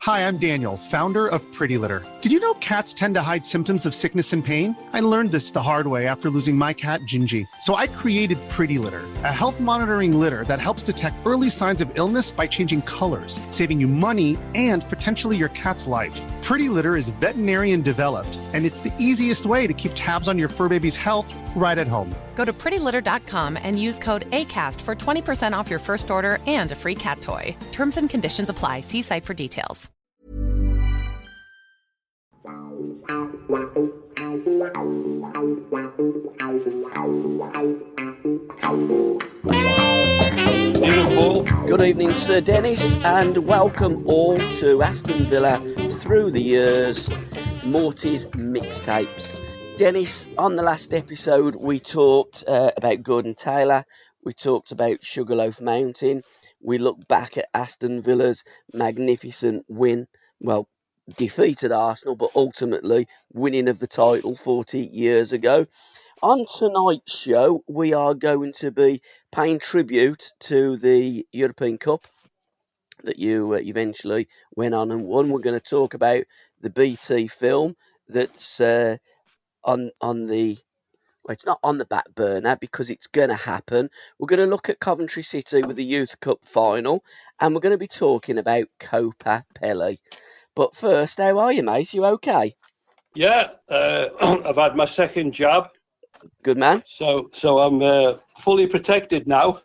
Hi, I'm Daniel, founder of Pretty Litter. Did you know cats tend to hide symptoms of sickness and pain? I learned this the hard way after losing my cat, Gingy. So I created Pretty Litter, a health monitoring litter that helps detect early signs of illness by changing colors, saving you money and potentially your cat's life. Pretty Litter is veterinarian developed, and it's the easiest way to keep tabs on your fur baby's health right at home. Go to prettylitter.com and use code ACAST for 20% off your first order and a free cat toy. Terms and conditions apply. See site for details. Good evening, Sir Dennis, and welcome all to Aston Villa Through the Years, Mortys Mixtapes. Dennis, on the last episode we talked about Gordon Taylor, we talked about Sugarloaf Mountain, we looked back at Aston Villa's magnificent win, well, defeated Arsenal, but ultimately winning of the title 40 years ago. On tonight's show, we are going to be paying tribute to the European Cup that you eventually went on and won. We're going to talk about the BT film that's on the... Well, it's not on the back burner because it's going to happen. We're going to look at Coventry City with the Youth Cup final, and we're going to be talking about Copa Pele. But first, how are you, mate? You okay? Yeah, I've had my second jab. Good man. So I'm fully protected now.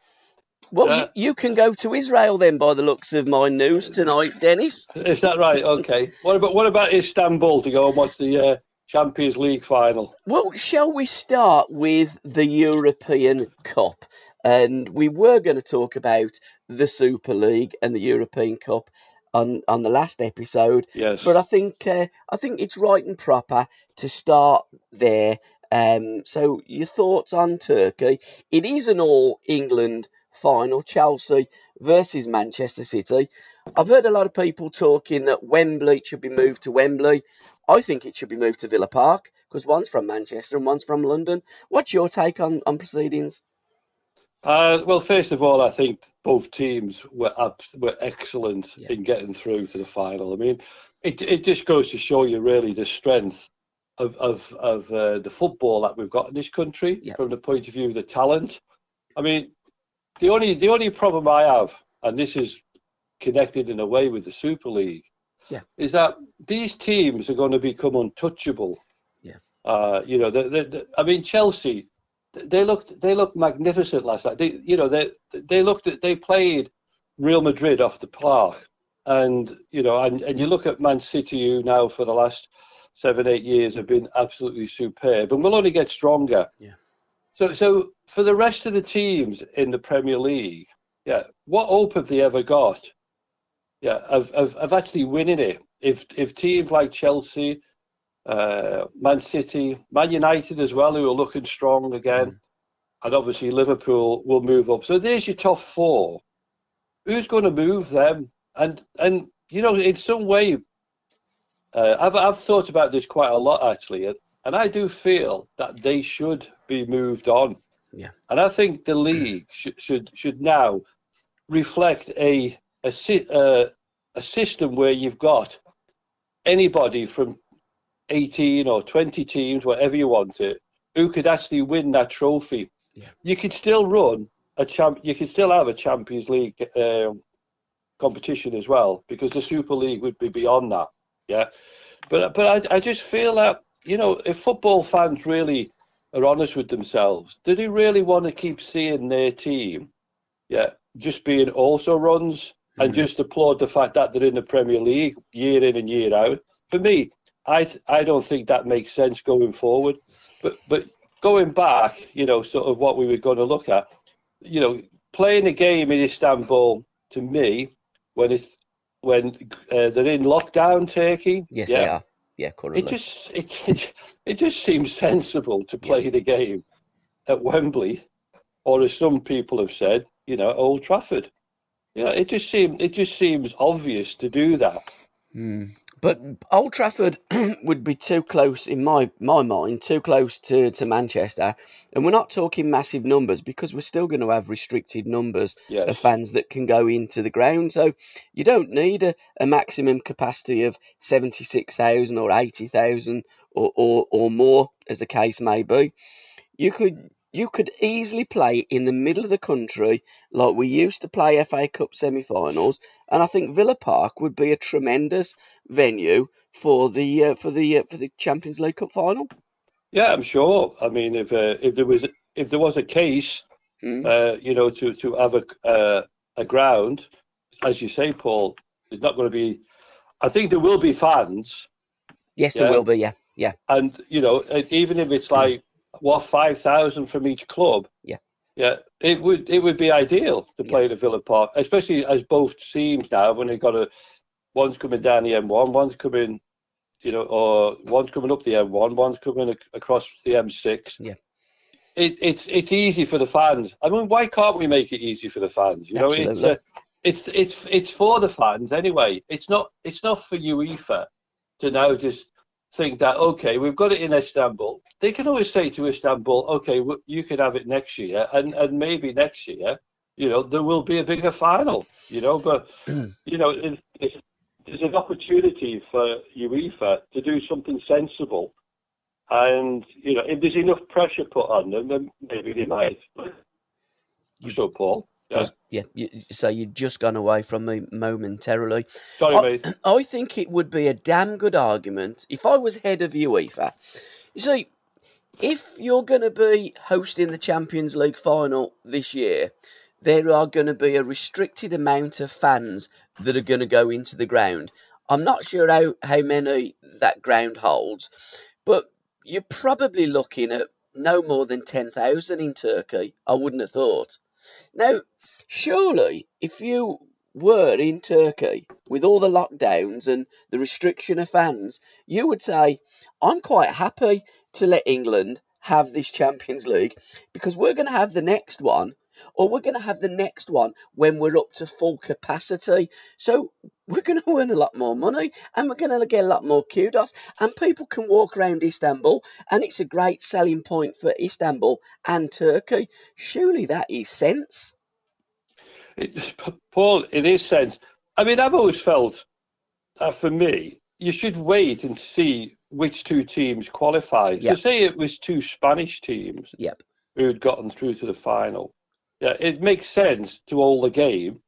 Well, you can go to Israel then, by the looks of my news tonight, Dennis. Is that right? Okay. What about Istanbul to go and watch the Champions League final? Well, shall we start with the European Cup? And we were going to talk about the Super League and the European Cup on the last episode. Yes. But I think it's right and proper to start there. So your thoughts on Turkey? It is an all-England final, Chelsea versus Manchester City. I've heard a lot of people talking that Wembley should be moved to Wembley. I think it should be moved to Villa Park because one's from Manchester and one's from London. What's your take on proceedings? Well, first of all, I think both teams were excellent in getting through to the final. I mean, it just goes to show you really the strength of the football that we've got in this country from the point of view of the talent. I mean, the only problem I have, and this is connected in a way with the Super League, is that these teams are going to become untouchable. Yeah. I mean, Chelsea. They looked magnificent last night. They played Real Madrid off the park, and you look at Man City, who now for the last 7-8 years have been absolutely superb, and will only get stronger. Yeah. So for the rest of the teams in the Premier League, what hope have they ever got? Of actually winning it. If teams like Chelsea, Man City, Man United as well, who are looking strong again, and obviously Liverpool will move up. So there's your top four. Who's going to move them? And in some way, I've thought about this quite a lot actually, and I do feel that they should be moved on. Yeah. And I think the league should now reflect a system where you've got anybody from 18 or 20 teams, whatever you want it, who could actually win that trophy. Yeah. You could still run you could still have a Champions League competition as well, because the Super League would be beyond that. Yeah. But I just feel that, if football fans really are honest with themselves, do they really want to keep seeing their team just being also runs and just applaud the fact that they're in the Premier League year in and year out? For me, I don't think that makes sense going forward. But going back, sort of what we were going to look at, playing a game in Istanbul, to me, when they're in lockdown, Turkey. Yes, they are. Yeah, currently. It just seems sensible to play the game at Wembley, or as some people have said, Old Trafford. It just seems obvious to do that. But Old Trafford would be too close, in my mind, too close to Manchester. And we're not talking massive numbers because we're still going to have restricted numbers of fans that can go into the ground. So you don't need a maximum capacity of 76,000 or 80,000 or more, as the case may be. You could easily play in the middle of the country like we used to play FA Cup semi-finals, and I think Villa Park would be a tremendous venue for the Champions League Cup final. Yeah, I'm sure. I mean, if there was a case, to have a ground, as you say, Paul, there's not going to be. I think there will be fans. Yes, there will be. Yeah. And even if it's like 5,000 from each club. Yeah, it would be ideal to play at Villa Park, especially as both teams now, when they've got one's coming down the M1, one's coming, or one's coming up the M1, one's coming across the M6. Yeah, it's easy for the fans. I mean, why can't we make it easy for the fans? Absolutely. It's for the fans anyway. It's not for UEFA to now just think that, okay, we've got it in Istanbul. They can always say to Istanbul, okay, you can have it next year, and maybe next year, there will be a bigger final, but, there's an opportunity for UEFA to do something sensible, and, if there's enough pressure put on them, then maybe they might. So, Paul. So you've just gone away from me momentarily. Sorry, mate. I think it would be a damn good argument if I was head of UEFA. You see, if you're going to be hosting the Champions League final this year, there are going to be a restricted amount of fans that are going to go into the ground. I'm not sure how many that ground holds, but you're probably looking at no more than 10,000 in Turkey, I wouldn't have thought. Now, surely, if you were in Turkey with all the lockdowns and the restriction of fans, you would say, I'm quite happy to let England have this Champions League because we're going to have the next one, or we're going to have the next one when we're up to full capacity. So we're going to earn a lot more money and we're going to get a lot more kudos, and people can walk around Istanbul, and it's a great selling point for Istanbul and Turkey. Surely that is sense. Paul, it is sense. I mean, I've always felt that for me, you should wait and see which two teams qualify. Yep. So say it was two Spanish teams who had gotten through to the final. Yeah, it makes sense to hold the game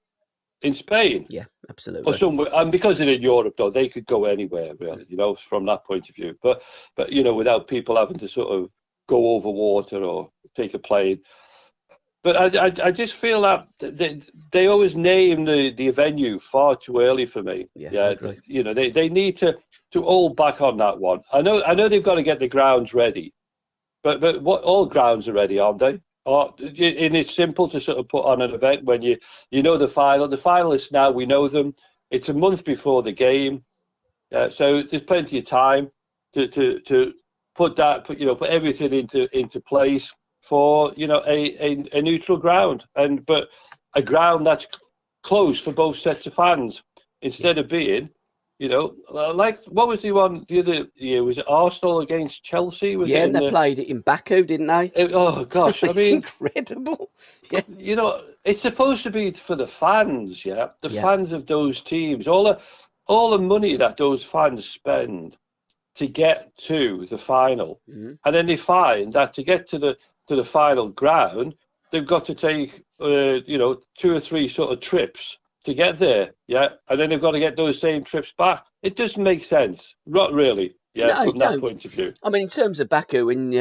in Spain. Yeah, absolutely. Or somewhere, and because they're in Europe, though, they could go anywhere, really, from that point of view. But without people having to sort of go over water or take a plane. But I just feel that they always name the venue far too early for me. Yeah, they need to hold back on that one. I know they've got to get the grounds ready, but what all grounds are ready, aren't they? And it's simple to sort of put on an event when you know the final. The finalists now, we know them. It's a month before the game, so there's plenty of time to put everything into place for a neutral ground, but a ground that's closed for both sets of fans, instead of being like, what was the one the other year? Was it Arsenal against Chelsea? And they played it in Baku, didn't they? Oh gosh, I mean, incredible. Yeah. It's supposed to be for the fans, fans of those teams. All the money that those fans spend to get to the final, and then they find that to get to the final ground, they've got to take 2 or 3 sort of trips to get there, and then they've got to get those same trips back. It doesn't make sense, not really, from that point of view. I mean, in terms of Baku, when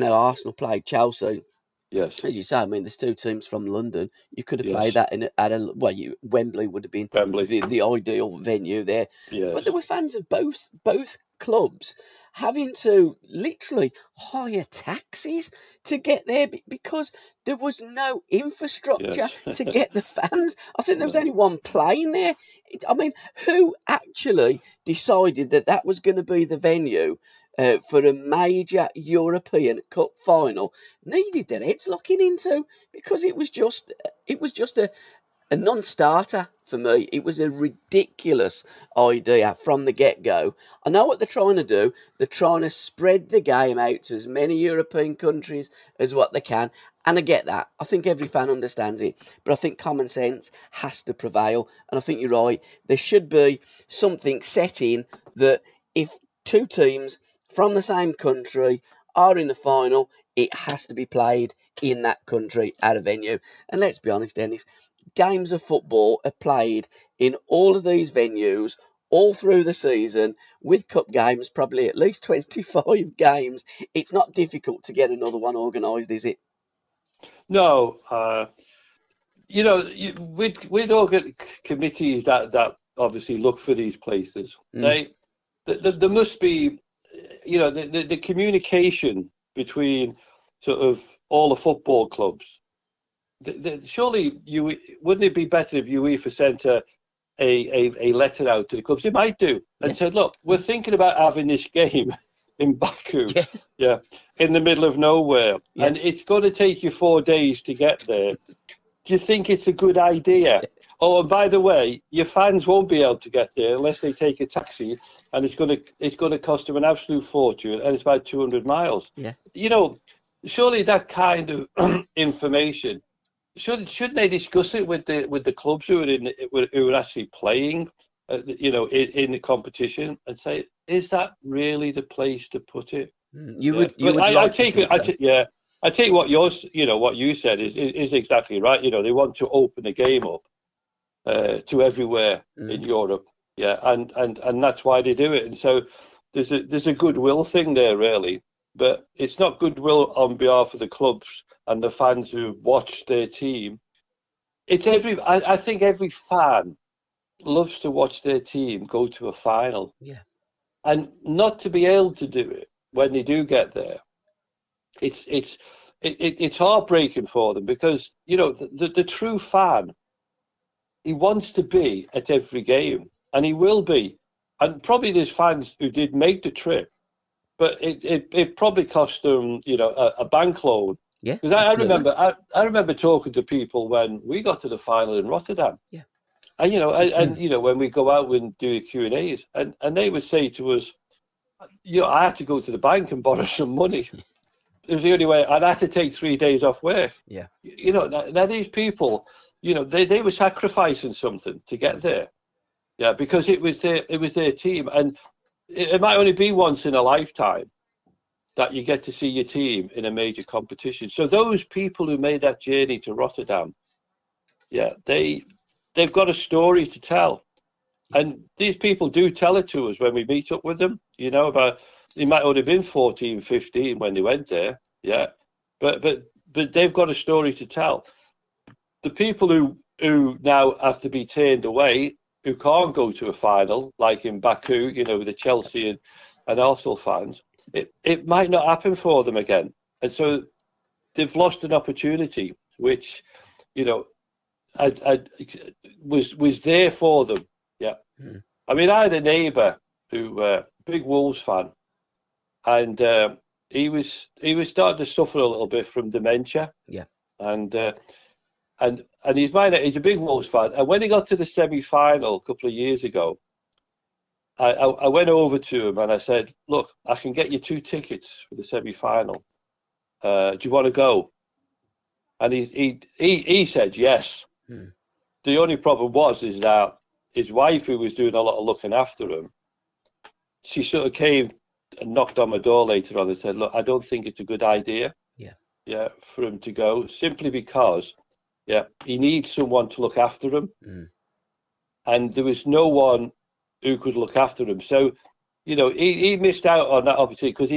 Arsenal played Chelsea, yes, as you say, I mean, there's 2 teams from London. You could have played that Wembley would have been the ideal venue there. Yes. But there were fans of both clubs having to literally hire taxis to get there because there was no infrastructure to get the fans. I think there was only one plane there. I mean, who actually decided that was going to be the venue for a major European Cup final? Needed their heads looking into, because it was just a non-starter for me. It was a ridiculous idea from the get-go. I know what they're trying to do. They're trying to spread the game out to as many European countries as what they can. And I get that. I think every fan understands it. But I think common sense has to prevail. And I think you're right. There should be something set in that if two teams from the same country are in the final, it has to be played in that country at a venue. And let's be honest, Dennis, games of football are played in all of these venues all through the season, with cup games, probably at least 25 games. It's not difficult to get another one organised, is it? No, we'd all get committees that obviously look for these places. There must be, the communication between sort of all the football clubs. Surely wouldn't it be better if UEFA sent a letter out to the clubs? They might do and said, look, we're thinking about having this game in Baku, in the middle of nowhere, and it's going to take you 4 days to get there. Do you think it's a good idea? Oh, and by the way, your fans won't be able to get there unless they take a taxi, and it's going to cost them an absolute fortune, and it's about 200 miles. Yeah. Surely that kind of information, shouldn't they discuss it with the clubs who are actually playing, in the competition, and say, is that really the place to put it? I take what what you said is exactly right. They want to open the game up to everywhere in Europe, and that's why they do it. And so there's a goodwill thing there, really, but it's not goodwill on behalf of the clubs and the fans who watch their team. It's I think every fan loves to watch their team go to a final, and not to be able to do it when they do get there. It's heartbreaking for them, because the true fan, he wants to be at every game, and he will be. And probably there's fans who did make the trip, but it probably cost them a bank loan. Yeah, because I remember talking to people when we got to the final in Rotterdam. Yeah, and when we go out and do Q&As, and they would say to us, I had to go to the bank and borrow some money. It was the only way. I'd had to take 3 days off work. Yeah. Now these people, they were sacrificing something to get there. Yeah, because it was their team, and it might only be once in a lifetime that you get to see your team in a major competition. So those people who made that journey to Rotterdam, they've got a story to tell. And these people do tell it to us when we meet up with them, about, they might only have been 14, 15 when they went there. Yeah. But they've got a story to tell. The people who now have to be turned away, who can't go to a final, like in Baku, with the Chelsea and Arsenal fans, it might not happen for them again. And so they've lost an opportunity, which, was there for them. Yeah. I mean, I had a neighbour who, big Wolves fan, and he was starting to suffer a little bit from dementia. Yeah. And he's a big Wolves fan. And when he got to the semi-final a couple of years ago, I went over to him and I said, look, I can get you 2 tickets for the semi-final. Do you want to go? And he said yes. The only problem is that his wife, who was doing a lot of looking after him, she sort of came and knocked on my door later on and said, look, I don't think it's a good idea for him to go, simply because he needs someone to look after him. And there was no one who could look after him. So, he missed out on that opportunity, because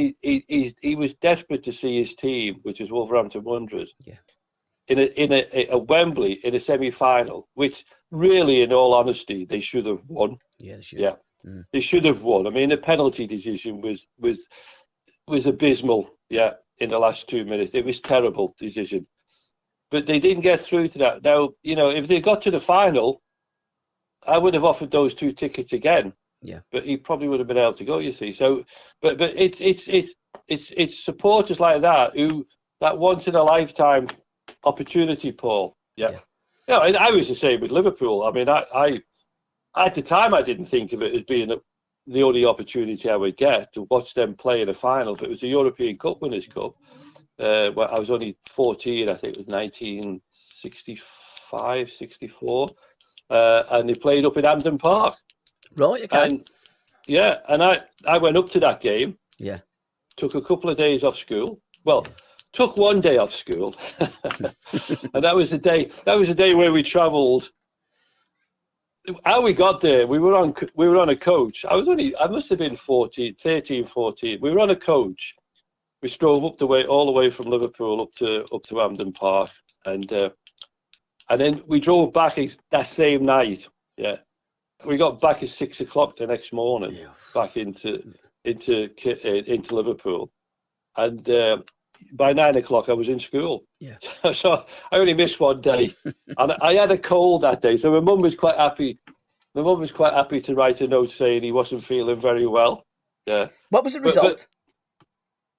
he was desperate to see his team, which is Wolverhampton Wanderers, in a Wembley in a semi-final, which really, in all honesty, they should have won. Yeah, they should. Yeah, they should have won. I mean, the penalty decision was abysmal. Yeah, in the last 2 minutes, it was terrible decision. But they didn't get through to that. Now, if they got to the final, I would have offered those 2 tickets again. Yeah. But he probably would have been able to go, you see. So, but it's supporters like that that once in a lifetime opportunity, Paul. Yeah. Yeah, I was the same with Liverpool. I mean, I at the time I didn't think of it as being the only opportunity I would get to watch them play in a final. But it was the European Cup Winners' Cup. Well, I was only 14, I think it was 1965, 64. And they played up in Hampden Park. Right, okay. And yeah, and I went up to that game. Yeah. Took a couple of days off school. Well, took one day off school. And that was the day where we travelled. How we got there, we were on a coach. I must have been 13, 14. We were on a coach. We drove all the way from Liverpool up to Hampden Park, and then we drove back that same night. Yeah, we got back at 6 o'clock the next morning, back into Liverpool, and by 9 o'clock I was in school. Yeah. So I only missed one day, and I had a cold that day. So my mum was quite happy. My mum was quite happy to write a note saying he wasn't feeling very well. Yeah. What was the result? But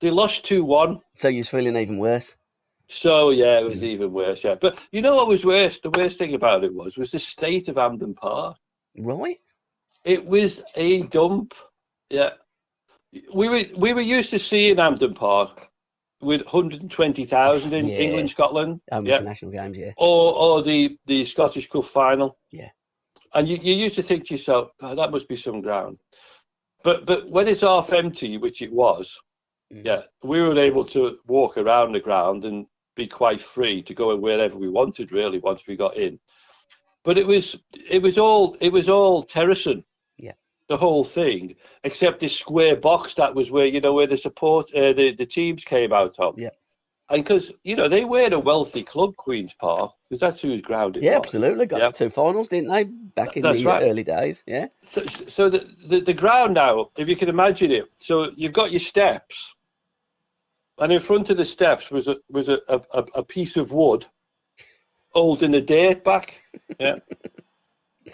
they lost 2-1. So you was feeling even worse. So yeah, it was even worse. Yeah, but you know what was worse? The worst thing about it was the state of Hampden Park. Right. It was a dump. Yeah. We were used to seeing Hampden Park with 120,000 in England, Scotland. International games, yeah. Or the Scottish Cup final. Yeah. And you used to think to yourself, oh, that must be some ground. But when it's half empty, which it was, we were able to walk around the ground and be quite free to go wherever we wanted, really, once we got in. But it was all terracing. The whole thing, except this square box that was where the support the teams came out of. Yeah. And because they were a wealthy club, Queen's Park, because that's whose ground it was. Yeah, absolutely. Got to 2 finals, didn't they? Back in the early days. Yeah. So the ground now, if you can imagine it, so you've got your steps, and in front of the steps was a piece of wood holding the dirt back. Yeah.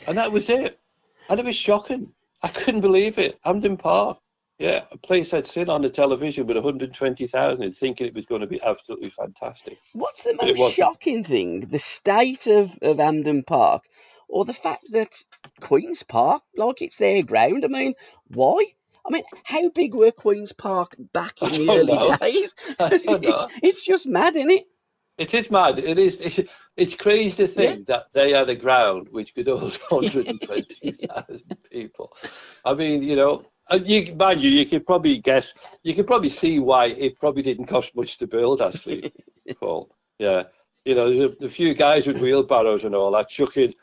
And that was it. And it was shocking. I couldn't believe it. Hampden Park, a place I'd seen on the television with 120,000, thinking it was going to be absolutely fantastic. What's the most shocking thing? The state of Hampden Park, or the fact that Queen's Park, like it's their ground? I mean, why? I mean, how big were Queen's Park back in the early days? I don't know. It's just mad, isn't it? It is mad. It is. It's crazy to think that they had a ground which could hold 120,000 people. I mean, you could probably guess. You could probably see why it probably didn't cost much to build. Actually, Paul. Yeah, there's a few guys with wheelbarrows and all that chucking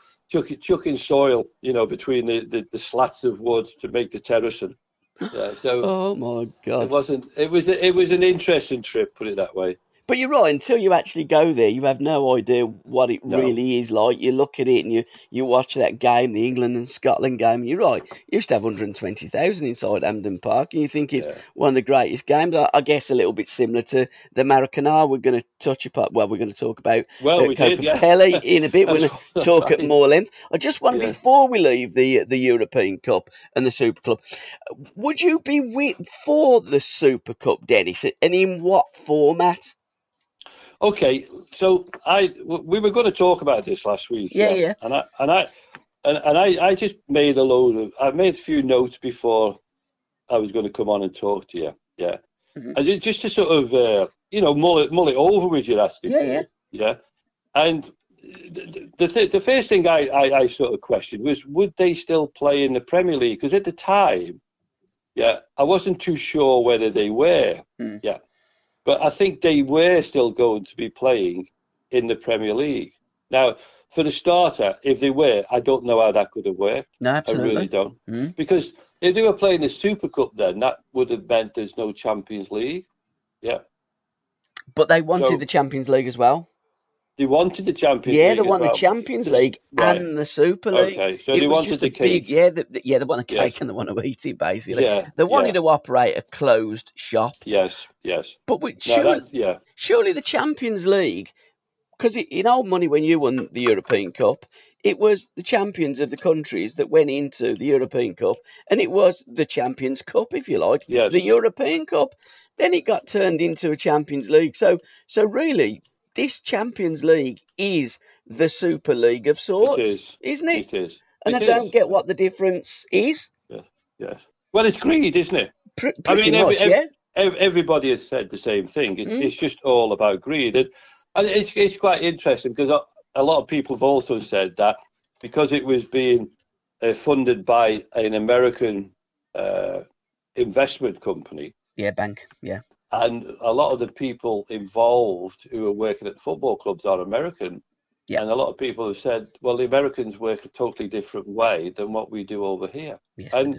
soil, between the slats of wood to make the terracing. Yeah. So. Oh my God. It was an interesting trip, put it that way. But you're right, until you actually go there, you have no idea what it really is like. You look at it and you watch that game, the England and Scotland game, and you're right. You used to have 120,000 inside Hampden Park, and you think it's one of the greatest games. I guess a little bit similar to the Maracana we're going to touch upon. Well, we're going to talk about Copa Pele in a bit. We're going to talk at more length. I just wonder, before we leave the European Cup and the Super Club, would you be for the Super Cup, Dennis, and in what format? Okay, so we were going to talk about this last week. Yeah. And I just made I made a few notes before I was going to come on and talk to you. Yeah. Mm-hmm. And just to sort of mull it over with you, asking. Yeah. And the first thing I sort of questioned was, would they still play in the Premier League? Because at the time, I wasn't too sure whether they were. Yeah. But I think they were still going to be playing in the Premier League. Now, for the starter, if they were, I don't know how that could have worked. No, absolutely. I really don't. Because if they were playing the Super Cup then, that would have meant there's no Champions League. Yeah. But they wanted the Champions League as well. They wanted the Champions League. Yeah, they won the Champions League and the Super League. Okay, so they wanted the cake. They want the cake and they want to eat it, basically. Yeah, they wanted to operate a closed shop. Yes. But surely the Champions League, because in old money when you won the European Cup, it was the champions of the countries that went into the European Cup, and it was the Champions Cup, if you like, the European Cup. Then it got turned into a Champions League. So really, this Champions League is the Super League of sorts, isn't it? It is. And I don't get what the difference is. Yes. Well, it's greed, isn't it? Pretty much, yeah. Everybody has said the same thing. It's just all about greed. And it's quite interesting because a lot of people have also said that because it was being funded by an American investment company. Yeah, bank, yeah. And a lot of the people involved who are working at football clubs are American. Yeah. And a lot of people have said, well, the Americans work a totally different way than what we do over here. Yes, and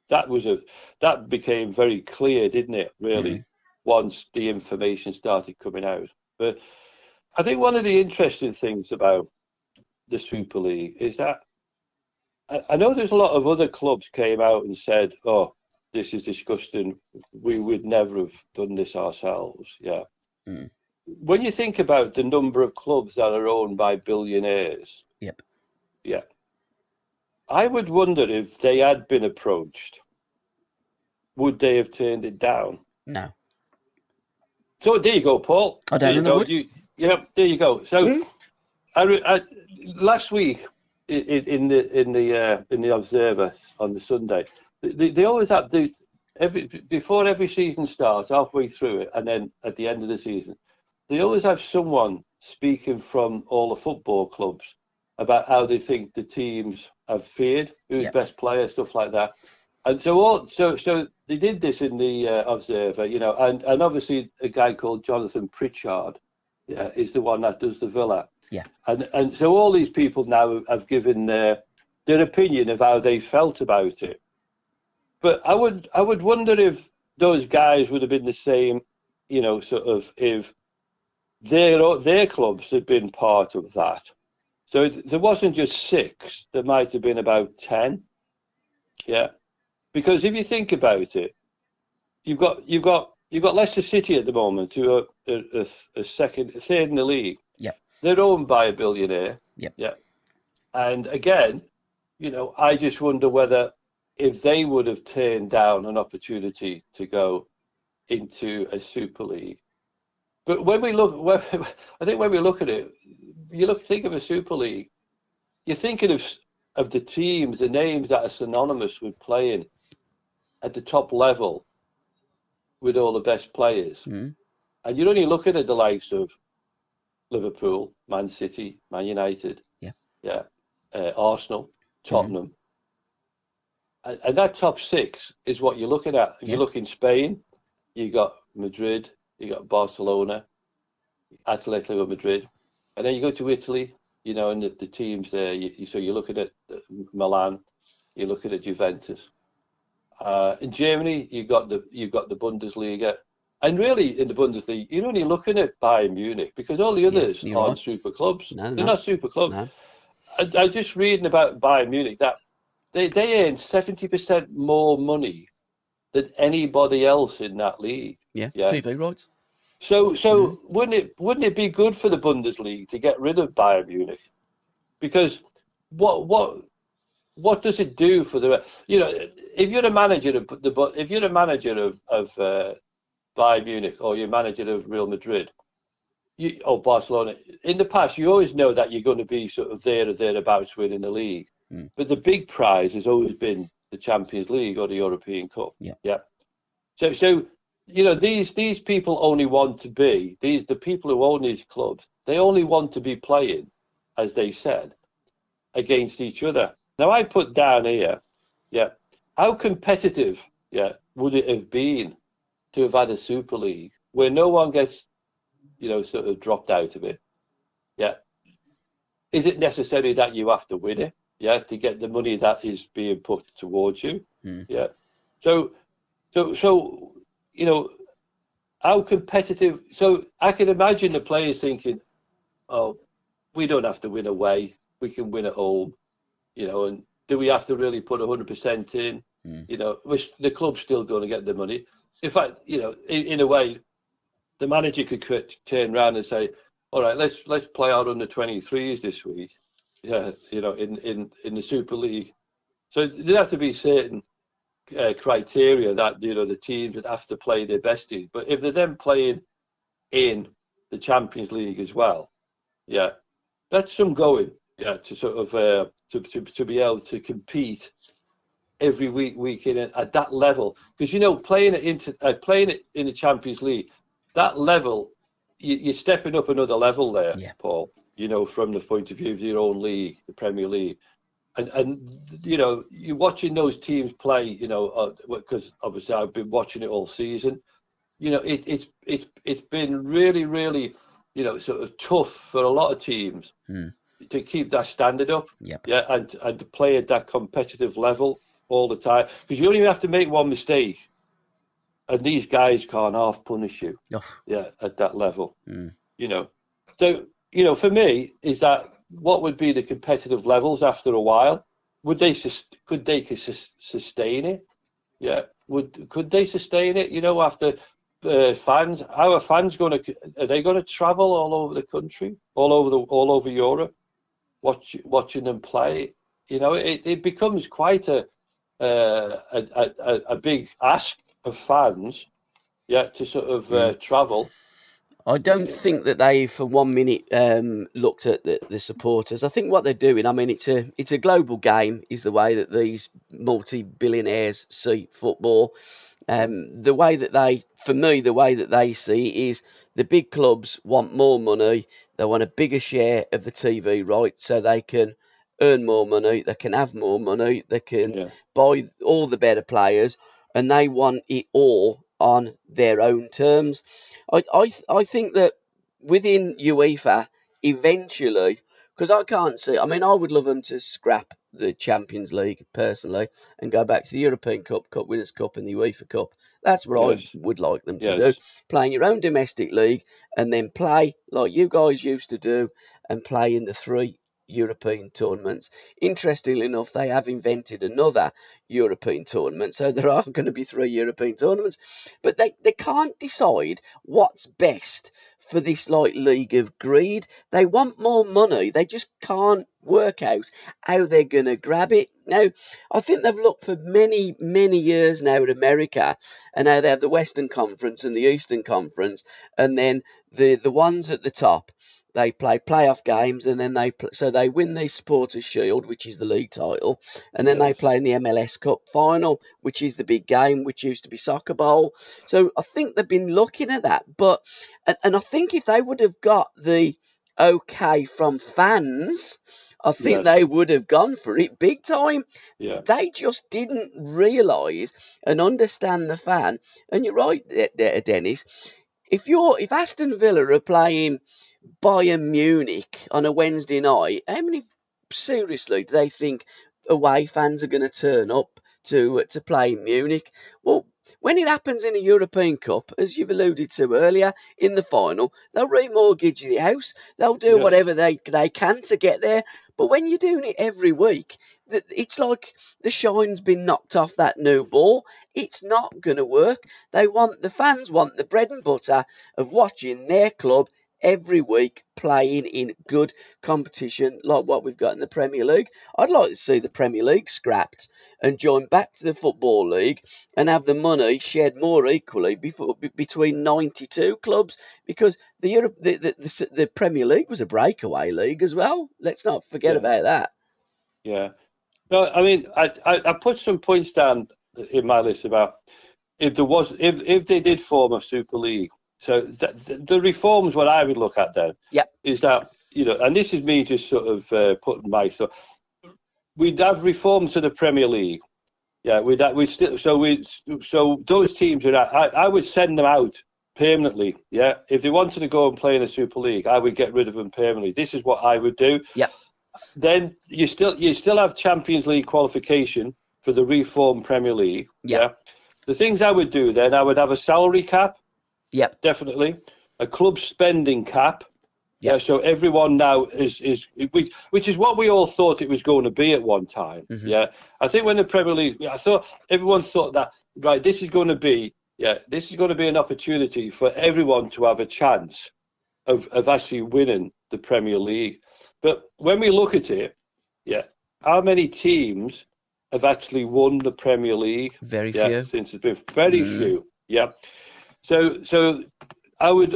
they do. That became very clear, didn't it, really, once the information started coming out. But I think one of the interesting things about the Super League is that I know there's a lot of other clubs came out and said, oh, this is disgusting. We would never have done this ourselves. Yeah. When you think about the number of clubs that are owned by billionaires. Yep. Yeah. I would wonder if they had been approached, would they have turned it down? No. So there you go, Paul. I don't know. Yeah, there you go. So I last week in the Observer on the Sunday, they always have before every season starts, halfway through it, and then at the end of the season, they always have someone speaking from all the football clubs about how they think the teams have fared, who's best player, stuff like that. And so they did this in the Observer, and obviously a guy called Jonathan Pritchard, is the one that does the Villa. Yeah. And so all these people now have given their opinion of how they felt about it. But I would wonder if those guys would have been the same, sort of if their clubs had been part of that. So there wasn't just 6, there might have been about 10. Yeah. Because if you think about it, you've got Leicester City at the moment, who are a third in the league. Yeah. They're owned by a billionaire. Yep. Yeah. And again, I just wonder whether if they would have turned down an opportunity to go into a Super League. But when we look at it, think of a Super League, you're thinking of the teams, the names that are synonymous with playing at the top level with all the best players. And you're only looking at the likes of Liverpool, Man City, Man United, Arsenal, Tottenham. And that top 6 is what you're looking at. If you look in Spain, you got Madrid, you got Barcelona, Atletico Madrid. And then you go to Italy, and the teams there. So you're looking at Milan, you're looking at Juventus. In Germany, you've got the Bundesliga, and really in the Bundesliga, you're only looking at Bayern Munich because all the others aren't super clubs. They're not super clubs. No. I just reading about Bayern Munich that they earn 70% more money than anybody else in that league. Yeah. TV rights. So wouldn't it be good for the Bundesliga to get rid of Bayern Munich? Because what does it do for the if you're a manager of Bayern Munich or you're manager of Real Madrid or Barcelona, in the past you always know that you're going to be sort of there or thereabouts winning the league, but the big prize has always been the Champions League or the European Cup. Yeah. So these people only want to be the people who own these clubs. They only want to be playing, as they said, against each other. Now I put down here, how competitive, would it have been to have had a Super League where no one gets, sort of dropped out of it? Yeah. Is it necessary that you have to win it? Yeah, to get the money that is being put towards you. Yeah. So how competitive? So I can imagine the players thinking, "Oh, we don't have to win away. We can win at home." And do we have to really put 100% in? The club's still going to get the money. In fact, in a way, the manager could turn around and say, "All right, let's play our under 23s this week." Yeah, in the Super League. So there have to be certain criteria that the teams would have to play their best in. But if they're then playing in the Champions League as well. Yeah, that's some going. Yeah, to sort of to be able to compete every week in at that level, because playing it in the Champions League, that level, you're stepping up another level there, Paul. From the point of view of your own league, the Premier League, and you're watching those teams play. Because obviously I've been watching it all season. It's been really, really, sort of tough for a lot of teams to keep that standard up. Yeah, and to play at that competitive level all the time, because you don't even have to make one mistake, and these guys can't half punish you. Yeah, at that level. So for me, is that what would be the competitive levels after a while? Could they sustain it? Yeah, could they sustain it? After fans, how are fans going to? Are they going to travel all over the country, all over Europe, watching them play? It becomes quite a big ask of fans, to sort of travel. I don't think that they, for 1 minute, looked at the supporters. I think what they're doing, I mean, it's a global game, is the way that these multi-billionaires see football. The way that they see it is the big clubs want more money. They want a bigger share of the TV rights so they can earn more money, they can have more money, they can buy all the better players, and they want it all on their own terms. I think that within UEFA, eventually, because I can't see, I mean, I would love them to scrap the Champions League personally and go back to the European Cup, Cup Winners' Cup and the UEFA Cup. That's what I would like them to do. Playing your own domestic league and then play like you guys used to do and play in the 3 European tournaments. Interestingly enough, they have invented another European tournament, so there are going to be 3 European tournaments, but they can't decide what's best for this league of greed. They want more money, they just can't work out how they're going to grab it. Now, I think they've looked for many years now at America, and now they have the Western Conference and the Eastern Conference, and then the ones at the top, they play playoff games, and then they win the Supporters' Shield, which is the league title, and then they play in the MLS Cup final, which is the big game, which used to be Soccer Bowl. So I think they've been looking at that, and I think if they would have got the okay from fans, I think they would have gone for it big time. They just didn't realise and understand the fan. And you're right, Dennis. If Aston Villa are playing Bayern Munich on a Wednesday night, how many, seriously, do they think away fans are going to turn up to play Munich? Well, when it happens in a European Cup, as you've alluded to earlier, in the final, they'll remortgage the house, they'll do whatever they can to get there. But when you're doing it every week, it's like the shine's been knocked off that new ball. It's not going to work. The fans want the bread and butter of watching their club every week playing in good competition like what we've got in the Premier League. I'd like to see the Premier League scrapped and join back to the Football League and have the money shared more equally between 92 clubs, because the Premier League was a breakaway league as well. Let's not forget about that. Yeah. No, I mean, I put some points down in my list about if they did form a Super League. So the reforms, what I would look at then, is that, and this is me just sort of putting my stuff. We'd have reforms to the Premier League. Yeah, so those teams I would send them out permanently. Yeah, if they wanted to go and play in a Super League, I would get rid of them permanently. This is what I would do. Yeah. Then you still have Champions League qualification for the reformed Premier League. Yeah. The things I would do then, I would have a salary cap. Yep. Definitely. A club spending cap. Yeah. So everyone now is which is what we all thought it was going to be at one time. Mm-hmm. Yeah. I think when the Premier League, I thought everyone thought that, right, this is going to be an opportunity for everyone to have a chance of actually winning the Premier League. But when we look at it, how many teams have actually won the Premier League? Very few. Since it's been very few. Yeah. So it would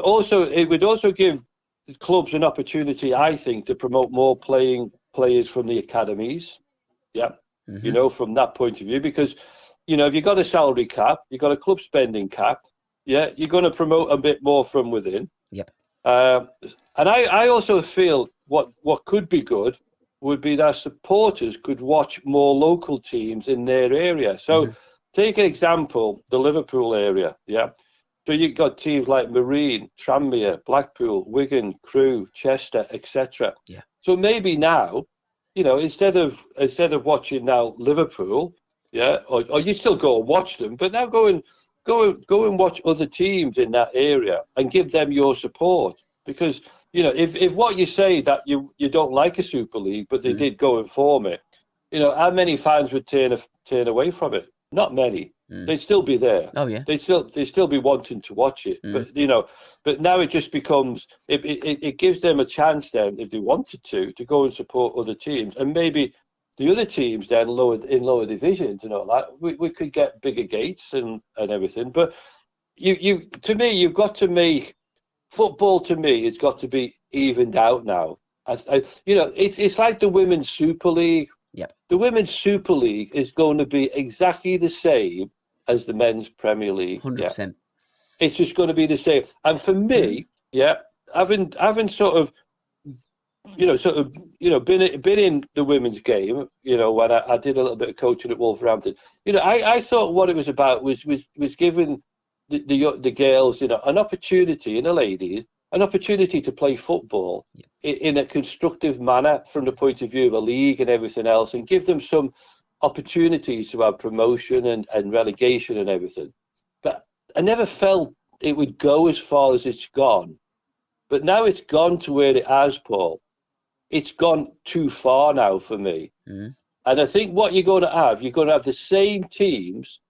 also give the clubs an opportunity, I think, to promote more players from the academies. Yeah. From that point of view, because, if you've got a salary cap, you've got a club spending cap, yeah, you're going to promote a bit more from within. Yep. And I also feel what could be good would be that supporters could watch more local teams in their area. So take an example, the Liverpool area, yeah. So you've got teams like Marine, Tranmere, Blackpool, Wigan, Crewe, Chester, etc. Yeah. So maybe now, instead of watching now Liverpool, yeah, or you still go and watch them, but now go and watch other teams in that area and give them your support. Because if what you say that you don't like a Super League, but they did go and form it, how many fans would turn away from it? Not many. They'd still be there. Oh yeah. They'd still be wanting to watch it. But now it just becomes it gives them a chance then, if they wanted to go and support other teams, and maybe the other teams then lower divisions and all that. We could get bigger gates and everything. But to me, you've got to make football. To me, it's got to be evened out now. It's like the Women's Super League. Yep. The Women's Super League is going to be exactly the same as the Men's Premier League. 100%. Yeah. It's just going to be the same. And for me, yeah, having sort of been in the women's game, when I did a little bit of coaching at Wolverhampton, I thought what it was about was giving the girls, an opportunity, and the ladies, an opportunity to play football in a constructive manner from the point of view of a league and everything else, and give them some opportunities to have promotion and relegation and everything. But I never felt it would go as far as it's gone. But now it's gone to where it has, Paul. It's gone too far now for me. And I think what you're going to have the same teams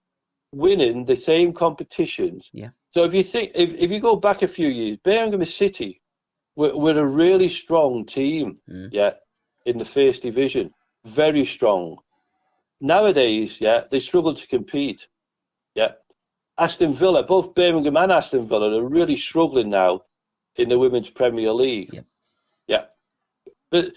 winning the same competitions. Yeah. So if you think, if you go back a few years, Birmingham City were a really strong team, yeah, in the first division, very strong. Nowadays, yeah, they struggle to compete. Yeah, Aston Villa, both Birmingham and Aston Villa are really struggling now in the Women's Premier League. Yeah. Yeah. But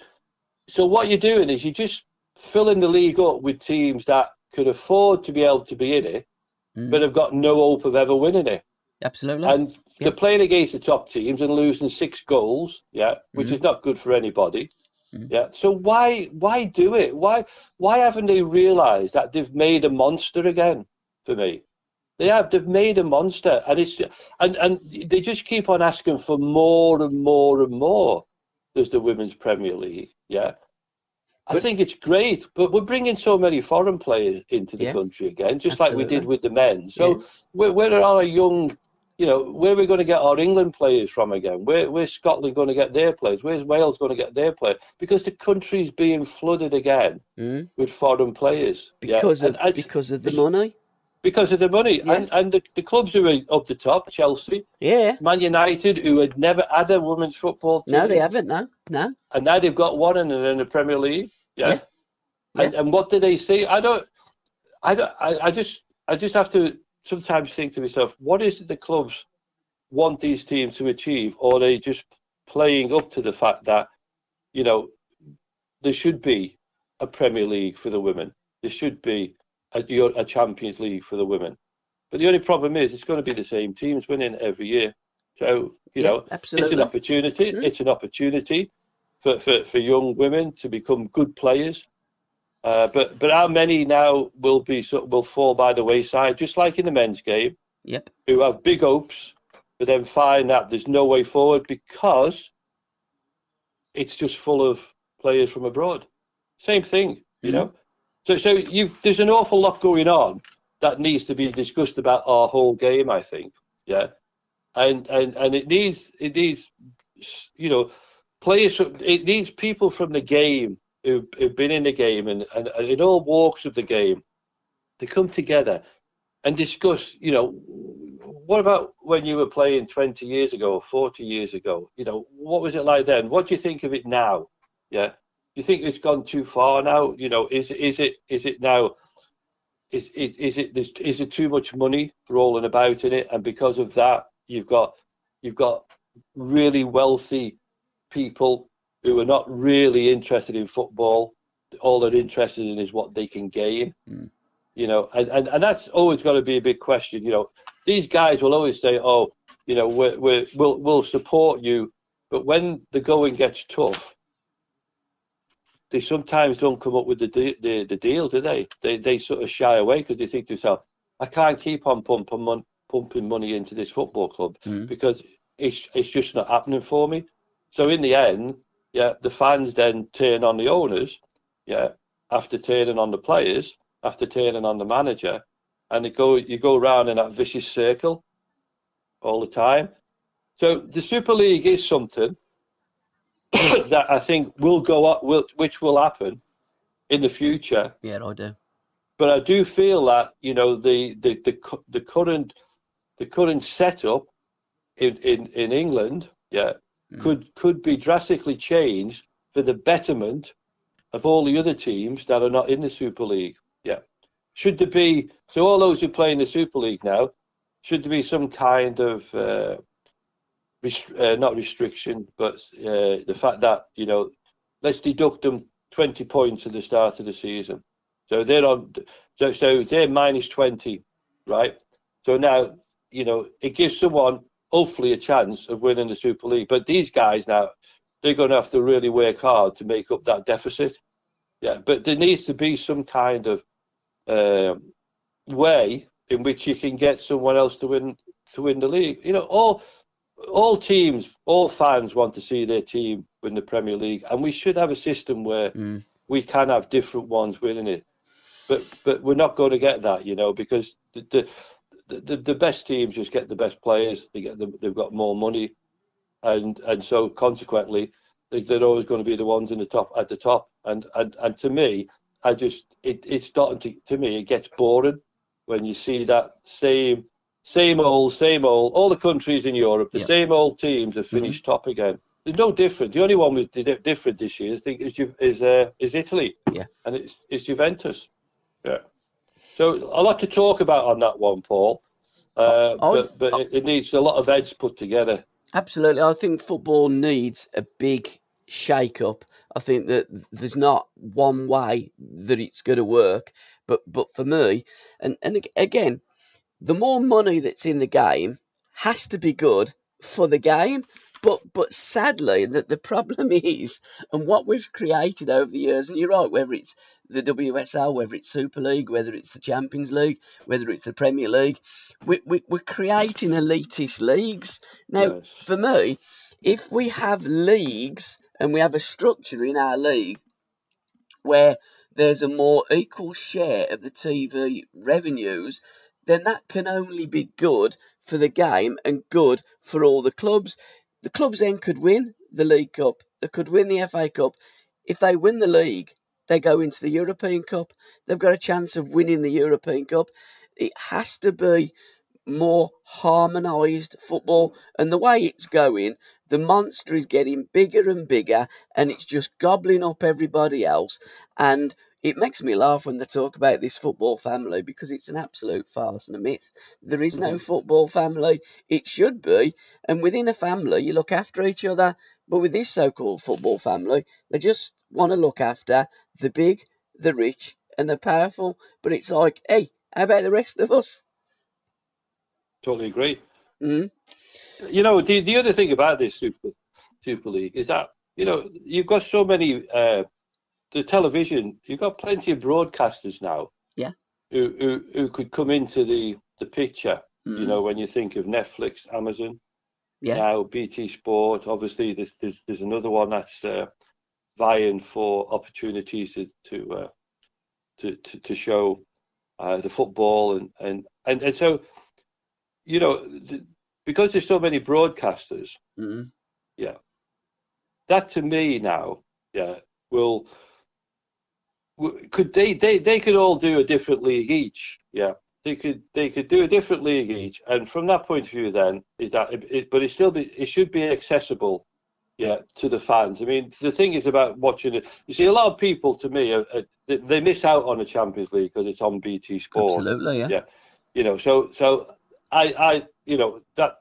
so what you're doing is you're just filling the league up with teams that could afford to be able to be in it, but have got no hope of ever winning it. Absolutely. And they're playing against the top teams and losing 6 goals, yeah, which is not good for anybody. Yeah. So why do it? Why haven't they realised that they've made a monster again? For me, they've made a monster, and it's and they just keep on asking for more and more and more. There's the Women's Premier League, yeah. I think it's great, but we're bringing so many foreign players into the country again, just like we did with the men. So where are our young, where are we going to get our England players from again? Where's Scotland going to get their players? Where's Wales going to get their players? Because the country's being flooded again with foreign players. Because of the money. Because of the money. Yeah. And the clubs who are up the top, Chelsea, Man United, who had never had a women's football team. No, they haven't, no. And now they've got one in the Premier League. Yeah. And what do they say? I just have to sometimes think to myself, what is it the clubs want these teams to achieve? Or are they just playing up to the fact that, there should be a Premier League for the women. There should be a Champions League for the women. But the only problem is it's going to be the same teams winning every year. So, absolutely. It's an opportunity. It's an opportunity for young women to become good players. But how many now will fall by the wayside, just like in the men's game? Yep. Who have big hopes, but then find that there's no way forward because it's just full of players from abroad. Same thing, So there's an awful lot going on that needs to be discussed about our whole game, I think. Yeah. And it needs players. It needs people from the game who've been in the game and in all walks of the game to come together and discuss, what about when you were playing 20 years ago or 40 years ago? What was it like then? What do you think of it now? Yeah. Do you think it's gone too far now? Is it now? Is it too much money rolling about in it, and because of that, you've got you've got really wealthy people who are not really interested in football. All they're interested in is what they can gain. You know, and that's always got to be a big question. You know, these guys will always say, "Oh, you know, we'll support you," but when the going gets tough, they sometimes don't come up with the deal, do they? They sort of shy away because they think to themselves, "I can't keep on pumping money into this football club because it's just not happening for me." So in the end, yeah, the fans then turn on the owners, yeah, after turning on the players, after turning on the manager, and you go around in that vicious circle all the time. So the Super League is something that I think will go up, which will happen in the future. Yeah, I do. But I do feel that, you know, the current setup in England, yeah, could be drastically changed for the betterment of all the other teams that are not in the Super League. Yeah. Should there be, so all those who play in the Super League now, should there be some kind of not restriction, but the fact that, you know, let's deduct them 20 points at the start of the season. So they're on, so they're minus 20, right? So now, you know, it gives someone hopefully a chance of winning the Super League. But these guys now, they're going to have to really work hard to make up that deficit. Yeah, but there needs to be some kind of way in which you can get someone else to win the league. You know, all teams, all fans want to see their team win the Premier League, and we should have a system where we can have different ones winning it. But we're not going to get that, you know, because the best teams just get the best players. They've got more money, and so consequently, they're always going to be the ones at the top. And to me, it's starting to me, it gets boring when you see that same old. All the countries in Europe, the same old teams have finished top again. There's no different. The only one with different this year, I think, is Italy. Yeah, and it's Juventus. Yeah. So a lot to talk about on that one, Paul. But it needs a lot of heads put together. Absolutely. I think football needs a big shake-up. I think that there's not one way that it's going to work. But for me, and again, the more money that's in the game has to be good for the game. But sadly, the problem is, and what we've created over the years, and you're right, whether it's the WSL, whether it's Super League, whether it's the Champions League, whether it's the Premier League, we're creating elitist leagues. Now, for me, if we have leagues and we have a structure in our league where there's a more equal share of the TV revenues, then that can only be good for the game and good for all the clubs. The clubs then could win the League Cup. They could win the FA Cup. If they win the league, they go into the European Cup. They've got a chance of winning the European Cup. It has to be more harmonised football. And the way it's going, the monster is getting bigger and bigger, and it's just gobbling up everybody else. And it makes me laugh when they talk about this football family, because it's an absolute farce and a myth. There is no football family. It should be. And within a family, you look after each other. But with this so-called football family, they just want to look after the big, the rich, and the powerful. But it's like, hey, how about the rest of us? Totally agree. You know, the other thing about this Super League is that, you know, you've got so many... the television, you've got plenty of broadcasters now, who could come into the picture. You know, when you think of Netflix, Amazon, now BT Sport. Obviously, there's another one that's vying for opportunities to show the football and so, you know, because there's so many broadcasters. That to me now, will. Could they could all do a different league each? They could do a different league each, and from that point of view, then is that it should be accessible, to the fans. I mean, the thing is about watching it. You see, a lot of people, to me, they miss out on the Champions League because it's on BT Sport. Absolutely, You know, so I you know that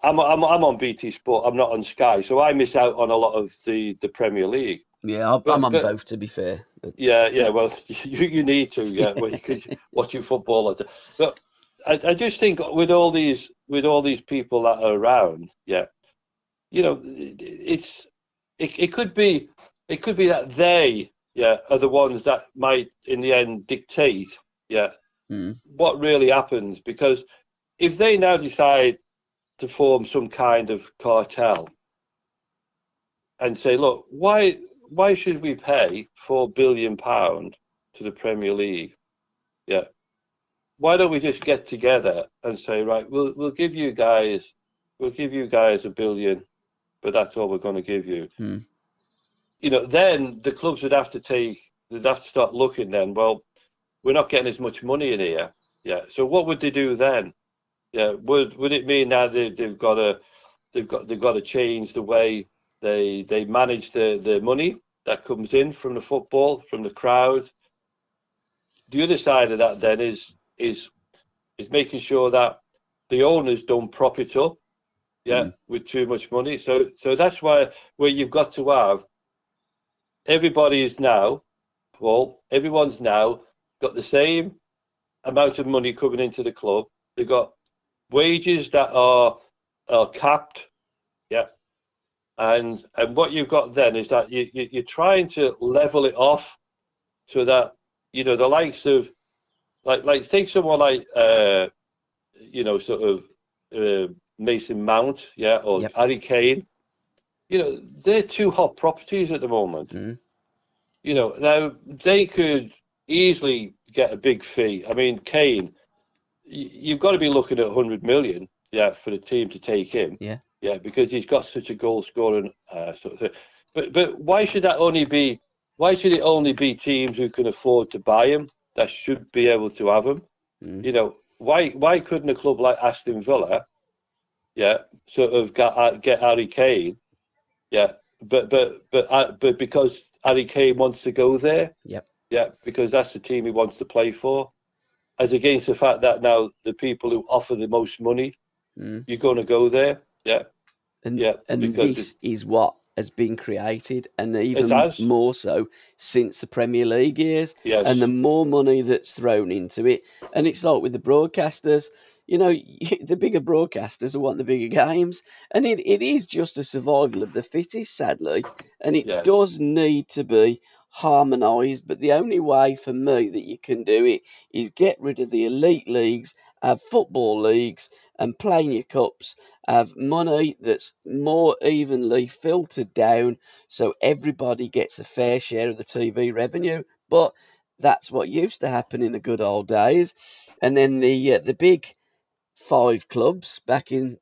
I'm on BT Sport. I'm not on Sky, so I miss out on a lot of the Premier League. Yeah, I'm on both, to be fair. But... Yeah. Well, you need to. Yeah, well, you could watch your football. But I just think with all these people that are around, yeah, you know, it could be that they, yeah, are the ones that might in the end dictate, yeah, what really happens. Because if they now decide to form some kind of cartel and say, look, why should we pay £4 billion to the Premier League? Yeah, why don't we just get together and say, right, we'll give you guys £1 billion, but that's all we're going to give you. You know, then the clubs they'd have to start looking then. Well, we're not getting as much money in here. Yeah, so what would they do then? Yeah, would it mean now they've got to change the way they manage the money that comes in from the football, from the crowd? The other side of that then is making sure that the owners don't prop it up, with too much money. So that's where you've got to have everybody's now, Paul. Everyone's now got the same amount of money coming into the club. They've got wages that are capped, yeah. And what you've got then is that you're trying to level it off so that, you know, the likes of like take someone like sort of Mason Mount, yeah, or Harry Kane. You know, they're two hot properties at the moment. You know, now they could easily get a big fee. I mean, Kane, you've got to be looking at 100 million, yeah, for the team to take him. Yeah, because he's got such a goal scoring sort of thing. But why should it only be teams who can afford to buy him that should be able to have him? You know, why couldn't a club like Aston Villa, yeah, sort of get Harry Kane, yeah, but because Harry Kane wants to go there, yeah, because that's the team he wants to play for, as against the fact that now the people who offer the most money, you're going to go there, yeah. And this is what has been created, and even more so since the Premier League years. Yes. And the more money that's thrown into it, and it's like with the broadcasters, you know, the bigger broadcasters want the bigger games, and it is just a survival of the fittest, sadly, and it does need to be harmonised. But the only way for me that you can do it is get rid of the elite leagues, have football leagues, and playing your cups, have money that's more evenly filtered down so everybody gets a fair share of the TV revenue. But that's what used to happen in the good old days. And then the big 5 clubs back in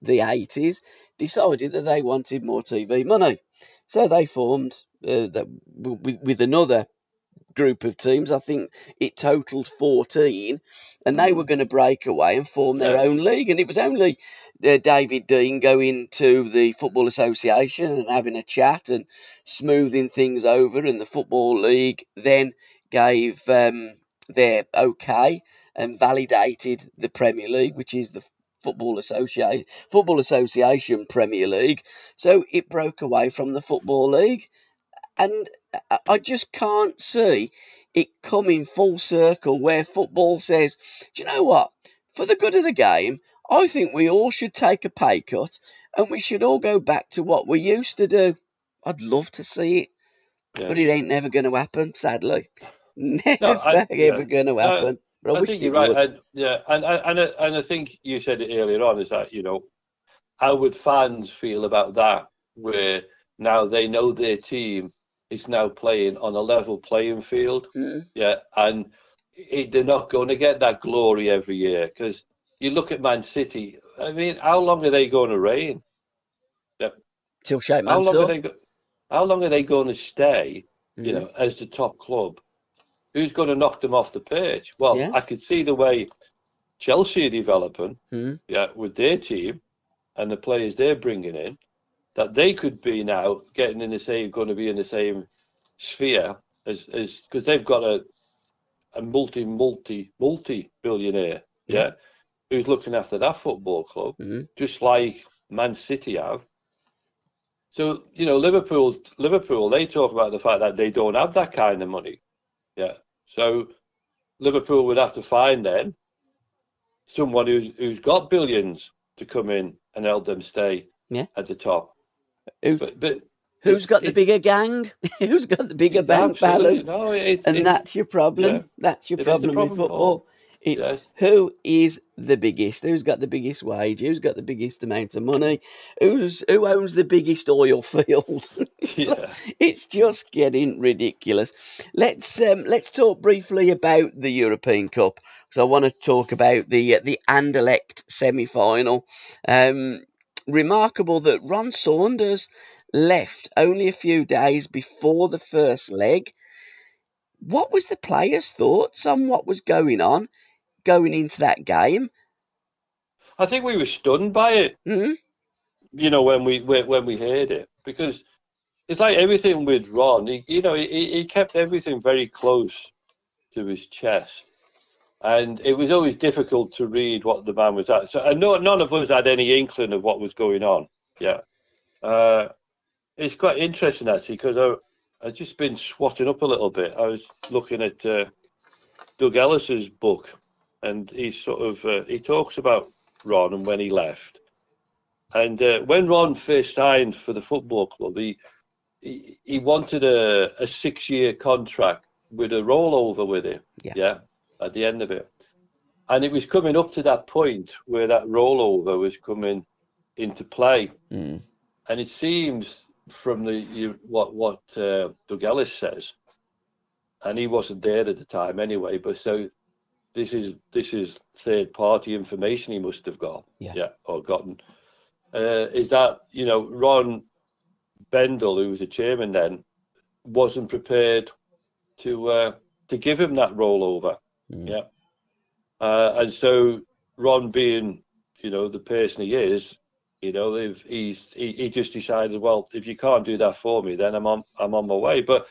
the 80s decided that they wanted more TV money. So they formed with another group of teams. I think it totaled 14, and they were going to break away and form their own league. And it was only David Dean going to the Football Association and having a chat and smoothing things over, and the Football League then gave their okay and validated the Premier League, which is the Football Association Premier League. So it broke away from the Football League. And I just can't see it coming full circle where football says, do you know what? For the good of the game, I think we all should take a pay cut and we should all go back to what we used to do. I'd love to see it, but it ain't never going to happen, sadly. Never going to happen. But I think you're right. And I think you said it earlier on, is that, you know, how would fans feel about that, where now they know their team is now playing on a level playing field, and they're not going to get that glory every year. Because you look at Man City, I mean, how long are they going to reign? Till Shape How long are they going to stay, you know, as the top club? Who's going to knock them off the pitch? Well, I could see the way Chelsea are developing, with their team and the players they're bringing in, that they could be now going to be in the same sphere as because they've got a multi-billionaire, who's looking after that football club, just like Man City have. So, Liverpool, they talk about the fact that they don't have that kind of money. Yeah. So Liverpool would have to find then someone who's got billions to come in and help them stay at the top. But who's got the bigger gang? Who's got the bigger bank balance? No, that's your problem. Yeah. That's your problem with football. Paul. It's who is the biggest? Who's got the biggest wage? Who's got the biggest amount of money? Who owns the biggest oil field? It's just getting ridiculous. Let's talk briefly about the European Cup, because I want to talk about the Anderlecht semi-final. Remarkable that Ron Saunders left only a few days before the first leg. What was the players' thoughts on what was going on going into that game? I think we were stunned by it. Mm-hmm. When we heard it, because it's like everything with Ron. He kept everything very close to his chest, and it was always difficult to read what the man was at. So none of us had any inkling of what was going on. Yeah, it's quite interesting actually, because I've just been swatting up a little bit. I was looking at Doug Ellis's book. And he he talks about Ron and when he left. And when Ron first signed for the football club, he wanted a 6-year contract with a rollover with him. Yeah, at the end of it. And it was coming up to that point where that rollover was coming into play. Mm. And it seems from what Doug Ellis says, and he wasn't there at the time anyway, but so this is third party information he must have got, or gotten. Is that Ron Bendel, who was the chairman then, wasn't prepared to give him that rollover, and so Ron, being the person he is, he just decided, well, if you can't do that for me, then I'm on my way. But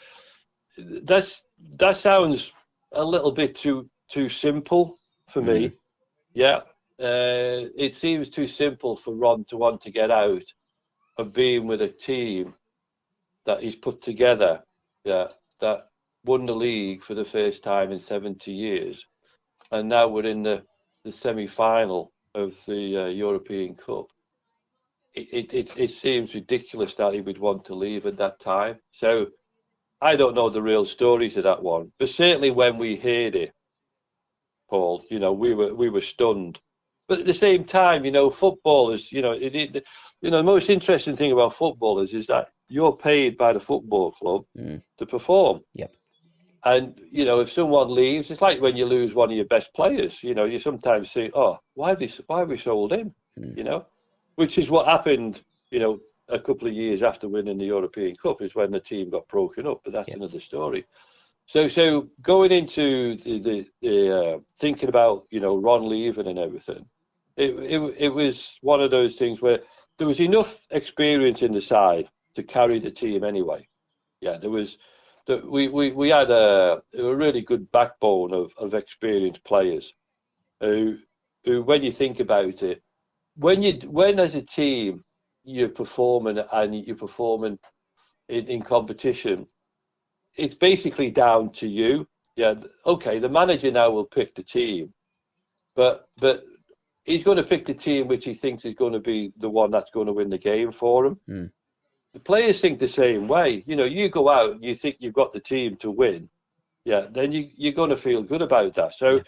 that sounds a little bit too simple for me. Yeah. It seems too simple for Ron to want to get out of being with a team that he's put together, that won the league for the first time in 70 years. And now we're in the semi-final of the European Cup. It seems ridiculous that he would want to leave at that time. So I don't know the real stories of that one. But certainly when we heard it, Paul, we were stunned. But at the same time, footballers, the most interesting thing about footballers is that you're paid by the football club to perform. Yep. And, if someone leaves, it's like when you lose one of your best players, you sometimes think, oh, why have we sold him? Which is what happened, a couple of years after winning the European Cup, is when the team got broken up. But that's another story. So going into the thinking about Ron leaving and everything, it was one of those things where there was enough experience in the side to carry the team anyway. Yeah, there was. We had a really good backbone of experienced players who when you think about it, when as a team you're performing in competition, it's basically down to you. Yeah, okay, the manager now will pick the team, but he's going to pick the team which he thinks is going to be the one that's going to win the game for him. The players think the same way. You go out and you think you've got the team to win, then you're going to feel good about that. So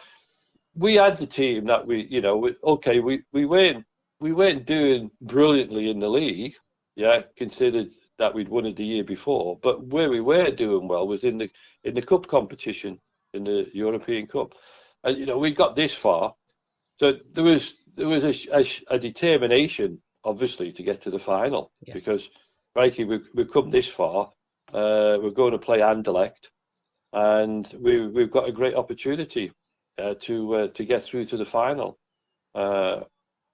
we had the team that we weren't doing brilliantly in the league, considered that we'd won it the year before, but where we were doing well was in the cup competition, in the European Cup, and we got this far. So there was a determination, obviously, to get to the final, because we've come this far. We're going to play Anderlecht, and we've got a great opportunity to get through to the final.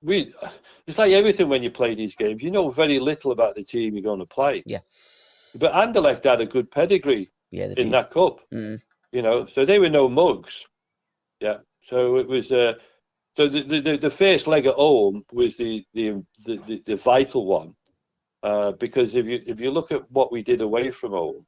It's like everything when you play these games. You know very little about the team you're going to play. Yeah. But Anderlecht had a good pedigree in that cup. So they were no mugs. Yeah. So it was So the first leg at home was the vital one, because if you look at what we did away from home,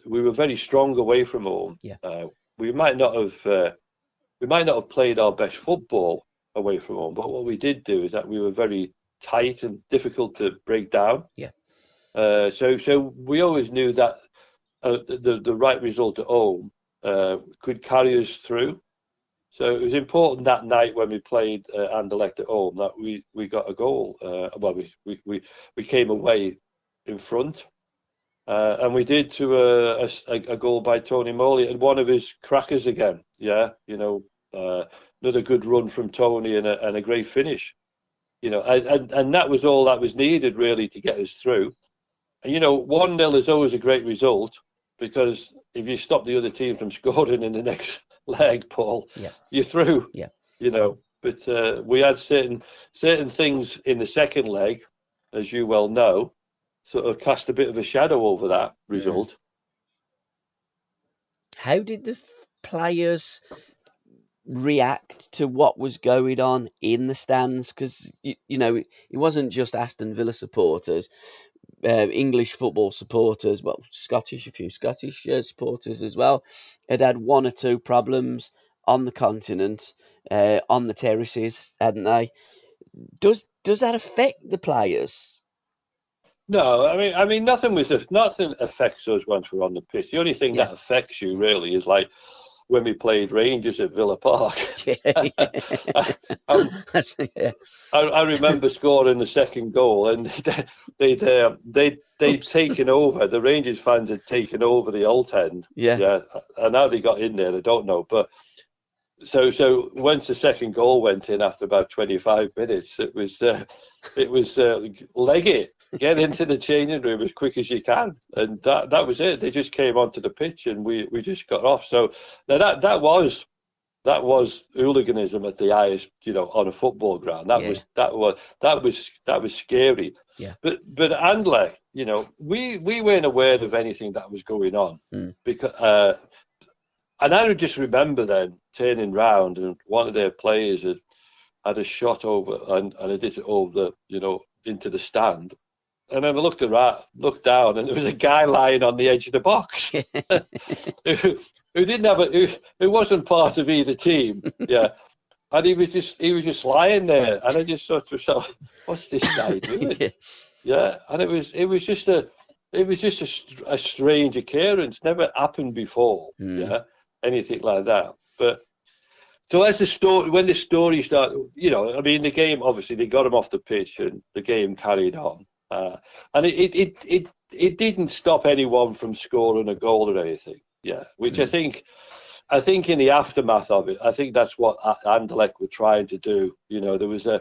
we were very strong away from home. Yeah. We might not have played our best football away from home, but what we did do is that we were very tight and difficult to break down. Yeah. So we always knew that the right result at home could carry us through. So it was important that night when we played Anderlecht at home that we got a goal. Well, we came away in front, and we did to a goal by Tony Morley and one of his crackers again. Yeah, another good run from Tony and a great finish. And that was all that was needed really to get us through. And 1-0 is always a great result, because if you stop the other team from scoring in the next leg, Paul, you're through. Yeah. But we had certain things in the second leg, as you well know, sort of cast a bit of a shadow over that result. How did the players react to what was going on in the stands? Because it wasn't just Aston Villa supporters. English football supporters, well, a few Scottish supporters as well, had one or two problems on the continent, on the terraces, hadn't they? Does that affect the players? No, I mean nothing affects us once we're on the pitch. The only thing that affects you really is like when we played Rangers at Villa Park. I remember scoring the second goal, and they'd taken over. The Rangers fans had taken over the Old End. Yeah. And how they got in there, I don't know. But so once the second goal went in after about 25 minutes, it was leg it. Get into the changing room as quick as you can, and that was it. They just came onto the pitch, and we just got off. So now that was hooliganism at the highest, on a football ground. That was scary. Yeah. But Anderlecht, we weren't aware of anything that was going on, because and I just remember then turning round, and one of their players had a shot over, and it did it over into the stand. And then I looked down, and there was a guy lying on the edge of the box who didn't have who wasn't part of either team. Yeah, and he was just lying there, and I just thought to myself, "What's this guy doing?" Yeah, and it was just a strange occurrence. Never happened before. Yeah, anything like that. But so when the story started, the game, obviously they got him off the pitch, and the game carried on. And it didn't stop anyone from scoring a goal or anything. Yeah, which I think in the aftermath of it, I think that's what Anderlecht were trying to do. There was a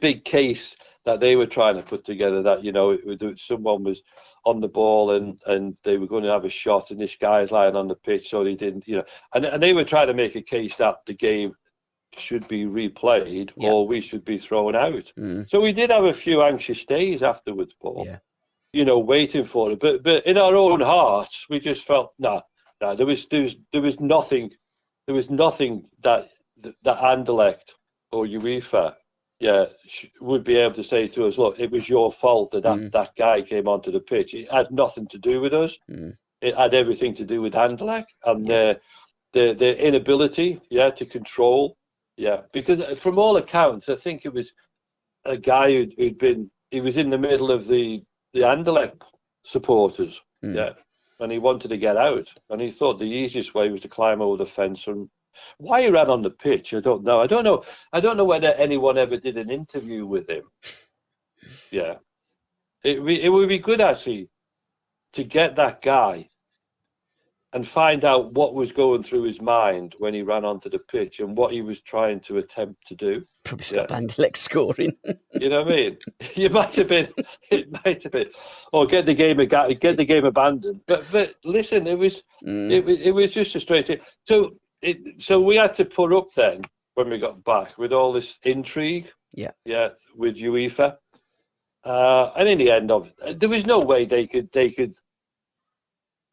big case that they were trying to put together that someone was on the ball and they were going to have a shot, and this guy's lying on the pitch, so they didn't. And they were trying to make a case that the game should be replayed or we should be thrown out. So we did have a few anxious days afterwards, Paul. Waiting for it. But in our own hearts, we just felt there was nothing that Anderlecht or UEFA would be able to say to us, look, it was your fault that guy came onto the pitch. It had nothing to do with us. It had everything to do with Anderlecht and their inability to control. Yeah, because from all accounts, I think it was a guy he was in the middle of the Anderlecht supporters, and he wanted to get out, and he thought the easiest way was to climb over the fence. And why he ran on the pitch, I don't know. I don't know whether anyone ever did an interview with him. Yeah, it would be good actually to get that guy and find out what was going through his mind when he ran onto the pitch and what he was trying to attempt to do. Probably stop Anderlecht scoring. You know what I mean? It might have been, or get the game abandoned. But listen, it was just a straight hit. So we had to put up then when we got back with all this intrigue. Yeah, with UEFA, and in the end of it, there was no way they could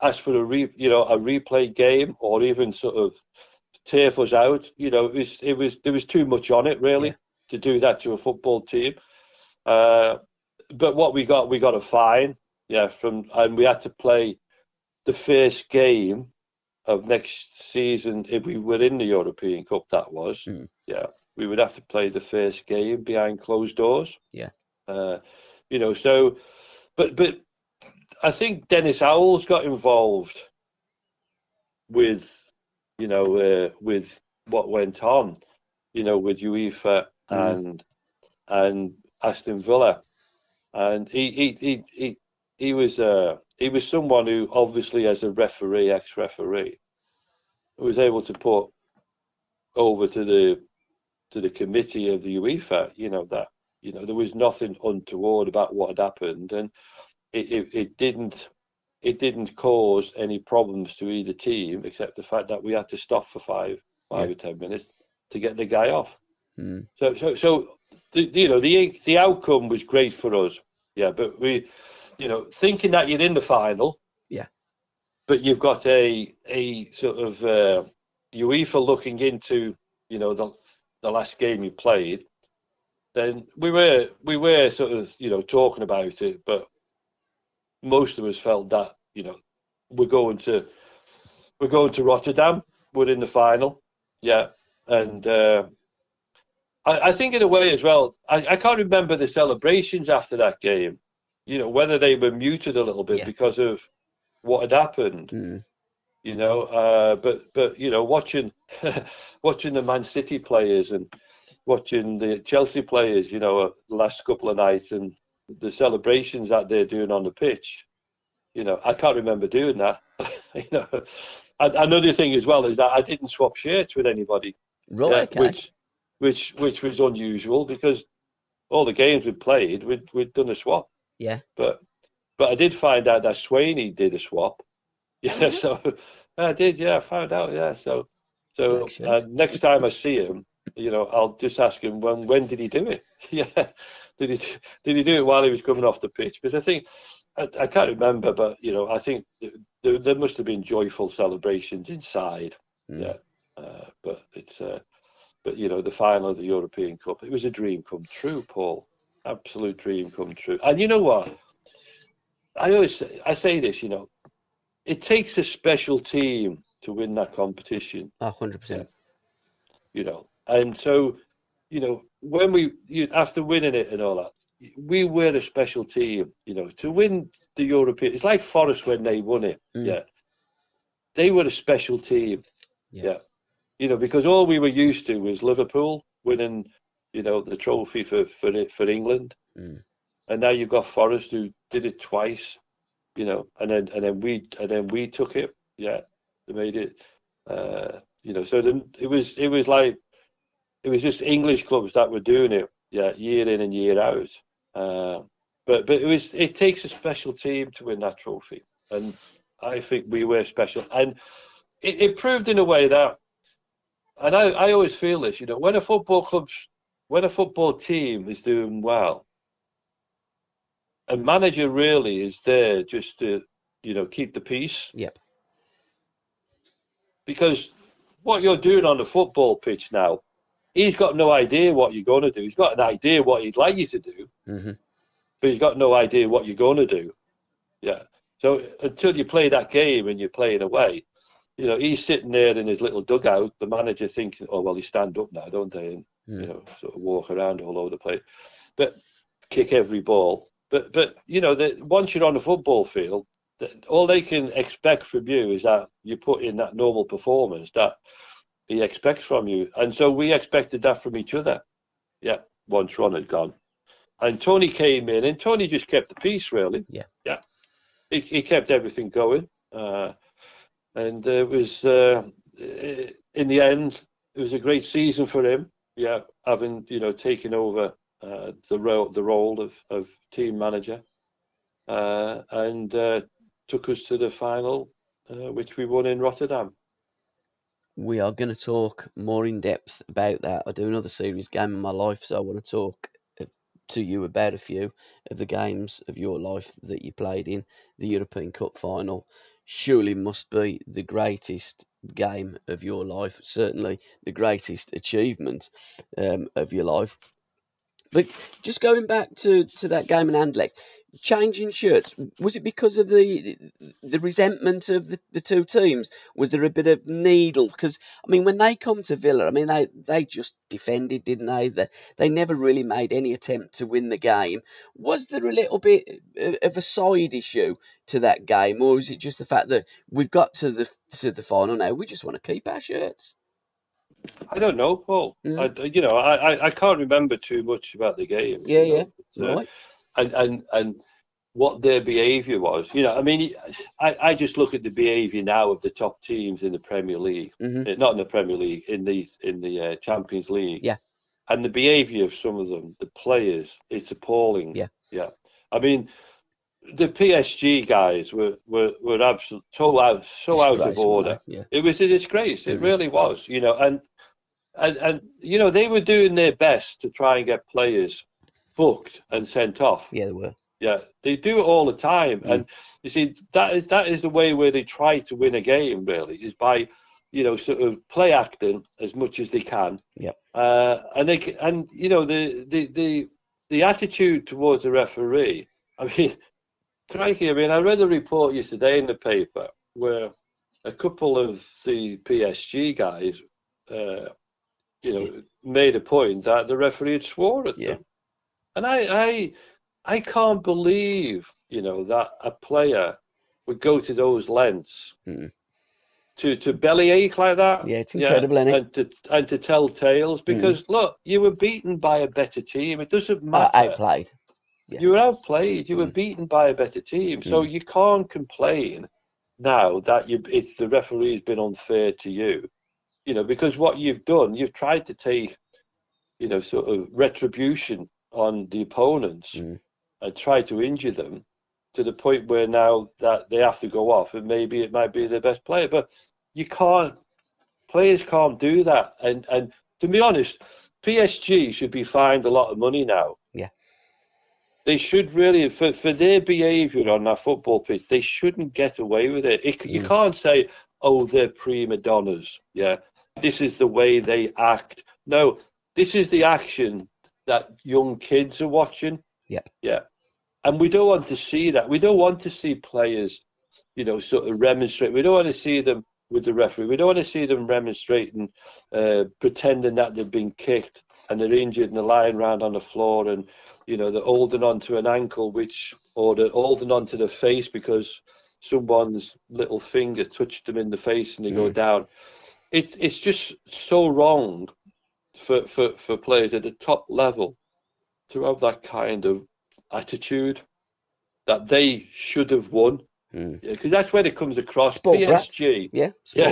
ask for a replay game, or even sort of turf us out. You know, there was too much on it really to do that to a football team. But what we got a fine, and we had to play the first game of next season if we were in the European Cup. That was, we would have to play the first game behind closed doors. Yeah. You know, so, but I think Dennis Howells got involved with, you know, with what went on, you know, with UEFA and Aston Villa, and he was someone who obviously, as a referee, ex-referee, was able to put over to the committee of the UEFA, you know, that, you know, there was nothing untoward about what had happened, and it didn't cause any problems to either team, except the fact that we had to stop for five or 10 minutes to get the guy off. So the outcome was great for us. Yeah, but we, you know, thinking that you're in the final. Yeah. But you've got a sort of UEFA looking into, you know, the last game you played. Then we were sort of, you know, talking about it, but most of us felt that, you know, we're going to Rotterdam. We're in the final. Yeah, and I think in a way as well. I can't remember the celebrations after that game. You know, whether they were muted a little bit because of what had happened. You know, but you know, watching the Man City players and watching the Chelsea players, you know, the last couple of nights, and the celebrations that they're doing on the pitch, you know, I can't remember doing that. You know, and another thing as well is that I didn't swap shirts with anybody, right? Okay. Which was unusual, because all the games we'd played, we'd done a swap. Yeah. But I did find out that Swaney did a swap. Yeah, so I did. Yeah, I found out. Yeah, so next time I see him, you know, I'll just ask him when did he do it? Yeah, did he do it while he was coming off the pitch? Because I think I can't remember, but you know, I think there must have been joyful celebrations inside. Yeah, but it's but you know, the final of the European Cup, it was a dream come true, Paul. Absolute dream come true. And you know what? I say this, you know, it takes a special team to win that competition. 100%. You know, and so, you know, when after winning it and all that, we were a special team. You know, to win the European, it's like Forest when they won it. Yeah, they were a special team. Yeah, you know, because all we were used to was Liverpool winning, you know, the trophy for England, and now you've got Forest who did it twice. You know, and then we took it. Yeah, they made it. You know, so then it was just English clubs that were doing it. Yeah, year in and year out. But it takes a special team to win that trophy, and I think we were special, and it proved in a way that. And I always feel this. You know, when a football team is doing well, a manager really is there just to, you know, keep the peace. Yep. Because what you're doing on the football pitch now, he's got no idea what you're going to do. He's got an idea what he'd like you to do, but he's got no idea what you're going to do. Yeah. So until you play that game and you're playing away, you know, he's sitting there in his little dugout, the manager thinking, oh, well, he stand up now, don't they? And, you know, sort of walk around all over the place. But kick every ball. But you know, once you're on the football field, all they can expect from you is that you put in that normal performance that he expects from you. And so we expected that from each other. Yeah, once Ron had gone. And Tony came in, and Tony just kept the peace, really. Yeah. Yeah. He kept everything going. And it was, in the end, it was a great season for him. Yeah, having, you know, taken over the role of team manager, and took us to the final, which we won in Rotterdam. We are going to talk more in depth about that. I do another series game in my life, so I want to talk to you about a few of the games of your life that you played in. The European Cup final surely must be the greatest game of your life, certainly the greatest achievement of your life. But just going back to that game in Anderlecht, changing shirts, was it because of the resentment of the two teams? Was there a bit of needle? Because, I mean, when they come to Villa, I mean, they just defended, didn't they? They never really made any attempt to win the game. Was there a little bit of a side issue to that game, or is it just the fact that we've got to the final now, we just want to keep our shirts? I don't know, Paul. I can't remember too much about the game. Yeah. But, right. And what their behaviour was. I mean, I just look at the behaviour now of the top teams in the Premier League, not in the Premier League, in the Champions League. Yeah. And the behaviour of some of them, the players, it's appalling. Yeah. I mean, the PSG guys were absolutely so out of order. Yeah. It was a disgrace. It really was. And they were doing their best to try and get players booked and sent off. Yeah, they were. Yeah, they do it all the time. And you see, that is the way where they try to win a game. Really, is by sort of play acting as much as they can. Yeah. And the attitude towards the referee. I mean, crikey! I mean, I read a report yesterday in the paper where a couple of the PSG guys, made a point that the referee had swore at them, and I can't believe that a player would go to those lengths to bellyache like that. Yeah, it's incredible, isn't it? And to tell tales because look, you were beaten by a better team. It doesn't matter. Outplayed. Yeah. You were outplayed. You were beaten by a better team. So you can't complain now that if the referee's been unfair to you. Because what you've done, you've tried to take, sort of retribution on the opponents and try to injure them to the point where now that they have to go off and maybe it might be their best player. But players can't do that. And to be honest, PSG should be fined a lot of money now. Yeah. They should really, for their behaviour on that football pitch, they shouldn't get away with it. You can't say, oh, they're prima donnas. Yeah. This is the way they act. No, this is the action that young kids are watching. Yep. Yeah. And we don't want to see that. We don't want to see players, sort of remonstrate. We don't want to see them with the referee. We don't want to see them remonstrating, pretending that they've been kicked and they're injured and they're lying around on the floor and, they're holding on to an ankle or they're holding on to the face because someone's little finger touched them in the face and they go down. It's just so wrong for players at the top level to have that kind of attitude that they should have won. Because that's where it comes across. Sport PSG,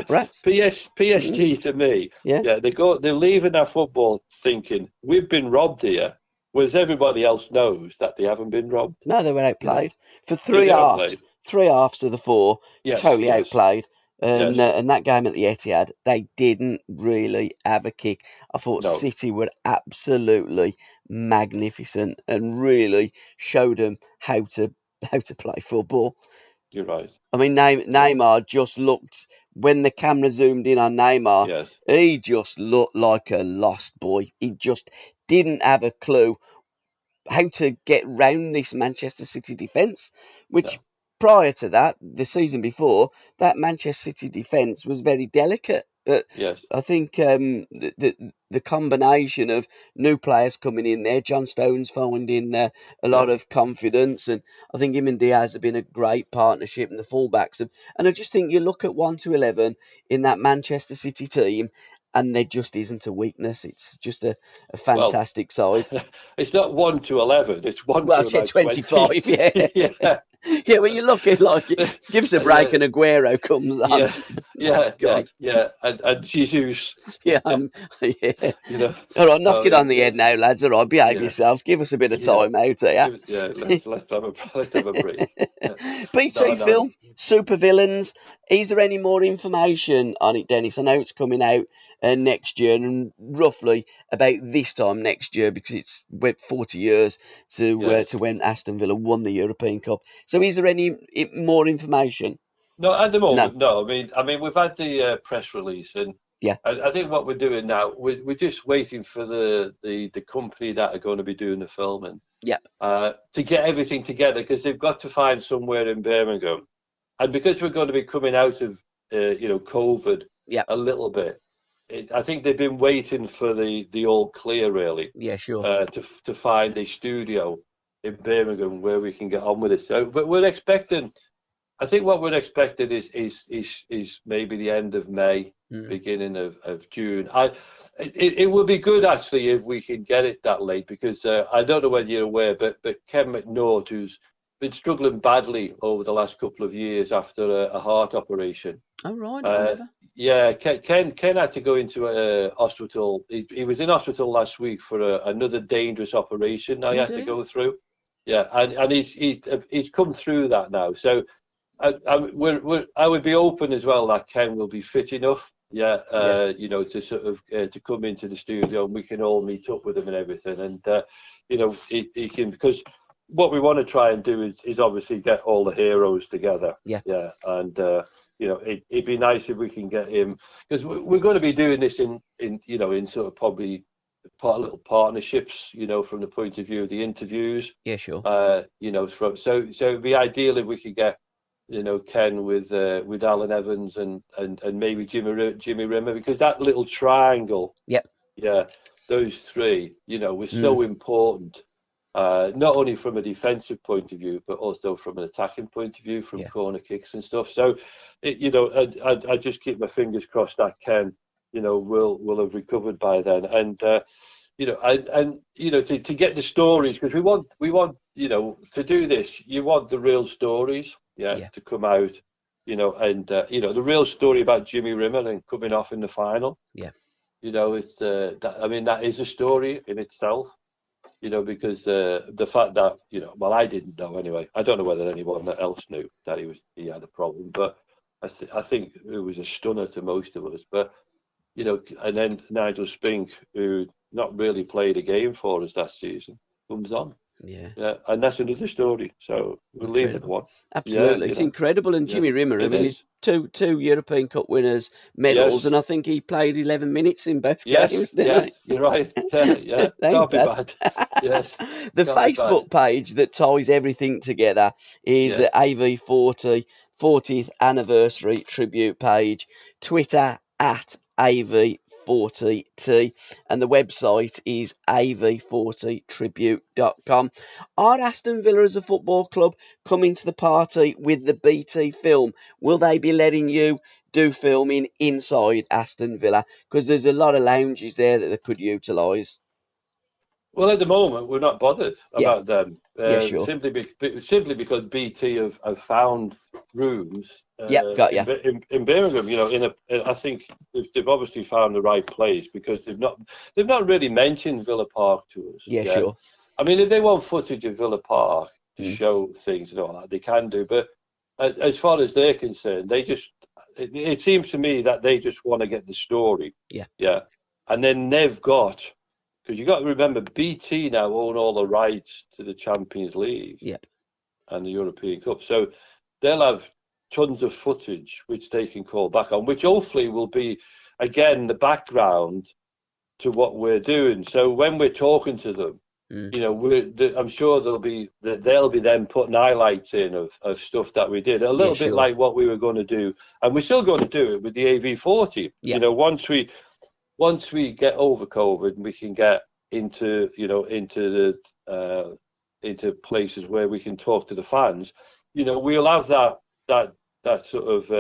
brats. PSG to me, they're leaving their football thinking we've been robbed here, whereas everybody else knows that they haven't been robbed. No, they were outplayed for three halves of the four. Totally outplayed. And that game at the Etihad, they didn't really have a kick. I thought City were absolutely magnificent and really showed them how to play football. You're right. I mean, Neymar just looked, when the camera zoomed in on Neymar, he just looked like a lost boy. He just didn't have a clue how to get round this Manchester City defence, which prior to that, the season before, that Manchester City defence was very delicate. But I think the combination of new players coming in there, John Stones finding a lot of confidence, and I think him and Diaz have been a great partnership in the fullbacks. And I just think you look at 1 to 11 in that Manchester City team, and there just isn't a weakness. It's just a fantastic side. It's not 1 to 11. It's 1 to 25. 20. Yeah, when you look at give us a break and Aguero comes on. And Jesus. All right, knock it on the head now, lads. All right, behave yourselves. Give us a bit of time out here. Let's have a break. BT film, Super Villains. Is there any more information on it, Dennis? I know it's coming out next year, and roughly about this time next year, because it's 40 years to when Aston Villa won the European Cup. So is there any more information? No, at the No. moment, no. I mean, we've had the press release, and Yeah. I think what we're doing now, we're just waiting for the company that are going to be doing the filming, Yeah. to get everything together, because they've got to find somewhere in Birmingham, and because we're going to be coming out of COVID Yeah. a little bit, I think they've been waiting for the all clear, really. Yeah, sure. To find a studio in Birmingham where we can get on with it. So, but we're expecting. I think what we're expecting is maybe the end of May, beginning of June. It would be good actually if we can get it that late, because I don't know whether you're aware, but Ken McNaught, who's been struggling badly over the last couple of years after a heart operation. Oh right, I never. Yeah, Ken had to go into a hospital. He was in hospital last week for another dangerous operation. Now he had to go through. Yeah, and he's come through that now. So I would be open as well that Ken will be fit enough. To sort of to come into the studio, and we can all meet up with him and everything. And he can, because what we want to try and do is obviously get all the heroes together. Yeah. And it'd be nice if we can get him, because we're going to be doing this in sort of probably little partnerships, from the point of view of the interviews. Yeah, sure. So it'd be ideal if we could get Ken with Alan Evans and maybe Jimmy Rimmer, because that little triangle. Yep. Yeah, those three, was so important. Not only from a defensive point of view, but also from an attacking point of view, from corner kicks and stuff. So, I just keep my fingers crossed that Ken, will have recovered by then. And to get the stories, because we want to do this. You want the real stories, to come out, and the real story about Jimmy Rimmer and coming off in the final. Yeah. It's that is a story in itself. Because the fact that I didn't know anyway. I don't know whether anyone else knew that he had a problem, but I think it was a stunner to most of us. But and then Nigel Spink, who not really played a game for us that season, comes on. Yeah, and that's another story. So we'll leave it at one. Absolutely, it's incredible. And Jimmy Rimmer, he's two European Cup winners, medals, and I think he played 11 minutes in both games. You're right. Yeah, can't be bad. Yes. The Facebook page that ties everything together is AV40 40th anniversary tribute page. Twitter at AV40T, and the website is av40tribute.com. Are Aston Villa as a football club coming to the party with the BT film? Will they be letting you do filming inside Aston Villa? Because there's a lot of lounges there that they could utilise. Well, at the moment, we're not bothered about them. Sure. Simply because BT have found rooms. In Birmingham, I think they've obviously found the right place, because they've not really mentioned Villa Park to us. Yeah, sure. I mean, if they want footage of Villa Park to show things and all that, they can do. But as far as they're concerned, it seems to me that they just want to get the story. Yeah. And then they've got, because you've got to remember, BT now own all the rights to the Champions League and the European Cup. So they'll have tons of footage which they can call back on, which hopefully will be, again, the background to what we're doing. So when we're talking to them, I'm sure they'll be then putting highlights in of stuff that we did, a little bit like what we were going to do, and we're still going to do it with the AV40. Once we get over COVID and we can get into places where we can talk to the fans, we'll have that sort of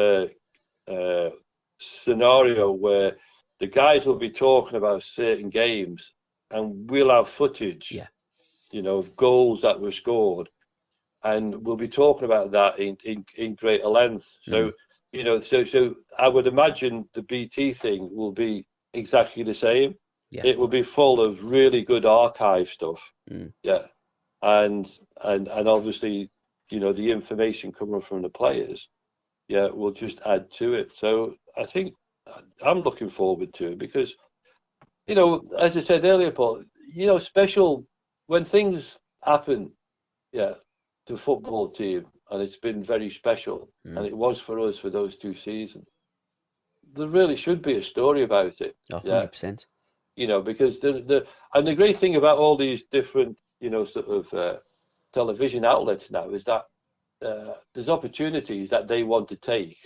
scenario where the guys will be talking about certain games, and we'll have footage, of goals that were scored, and we'll be talking about that in greater length. So, so I would imagine the BT thing will be exactly the same. It will be full of really good archive stuff. And obviously, the information coming from the players, will just add to it. So I think I'm looking forward to it, because as I said earlier, Paul, special when things happen to the football team, and it's been very special, and it was for us for those 2 seasons. There really should be a story about it. 100%. Because the great thing about all these different, sort of television outlets now is that there's opportunities that they want to take.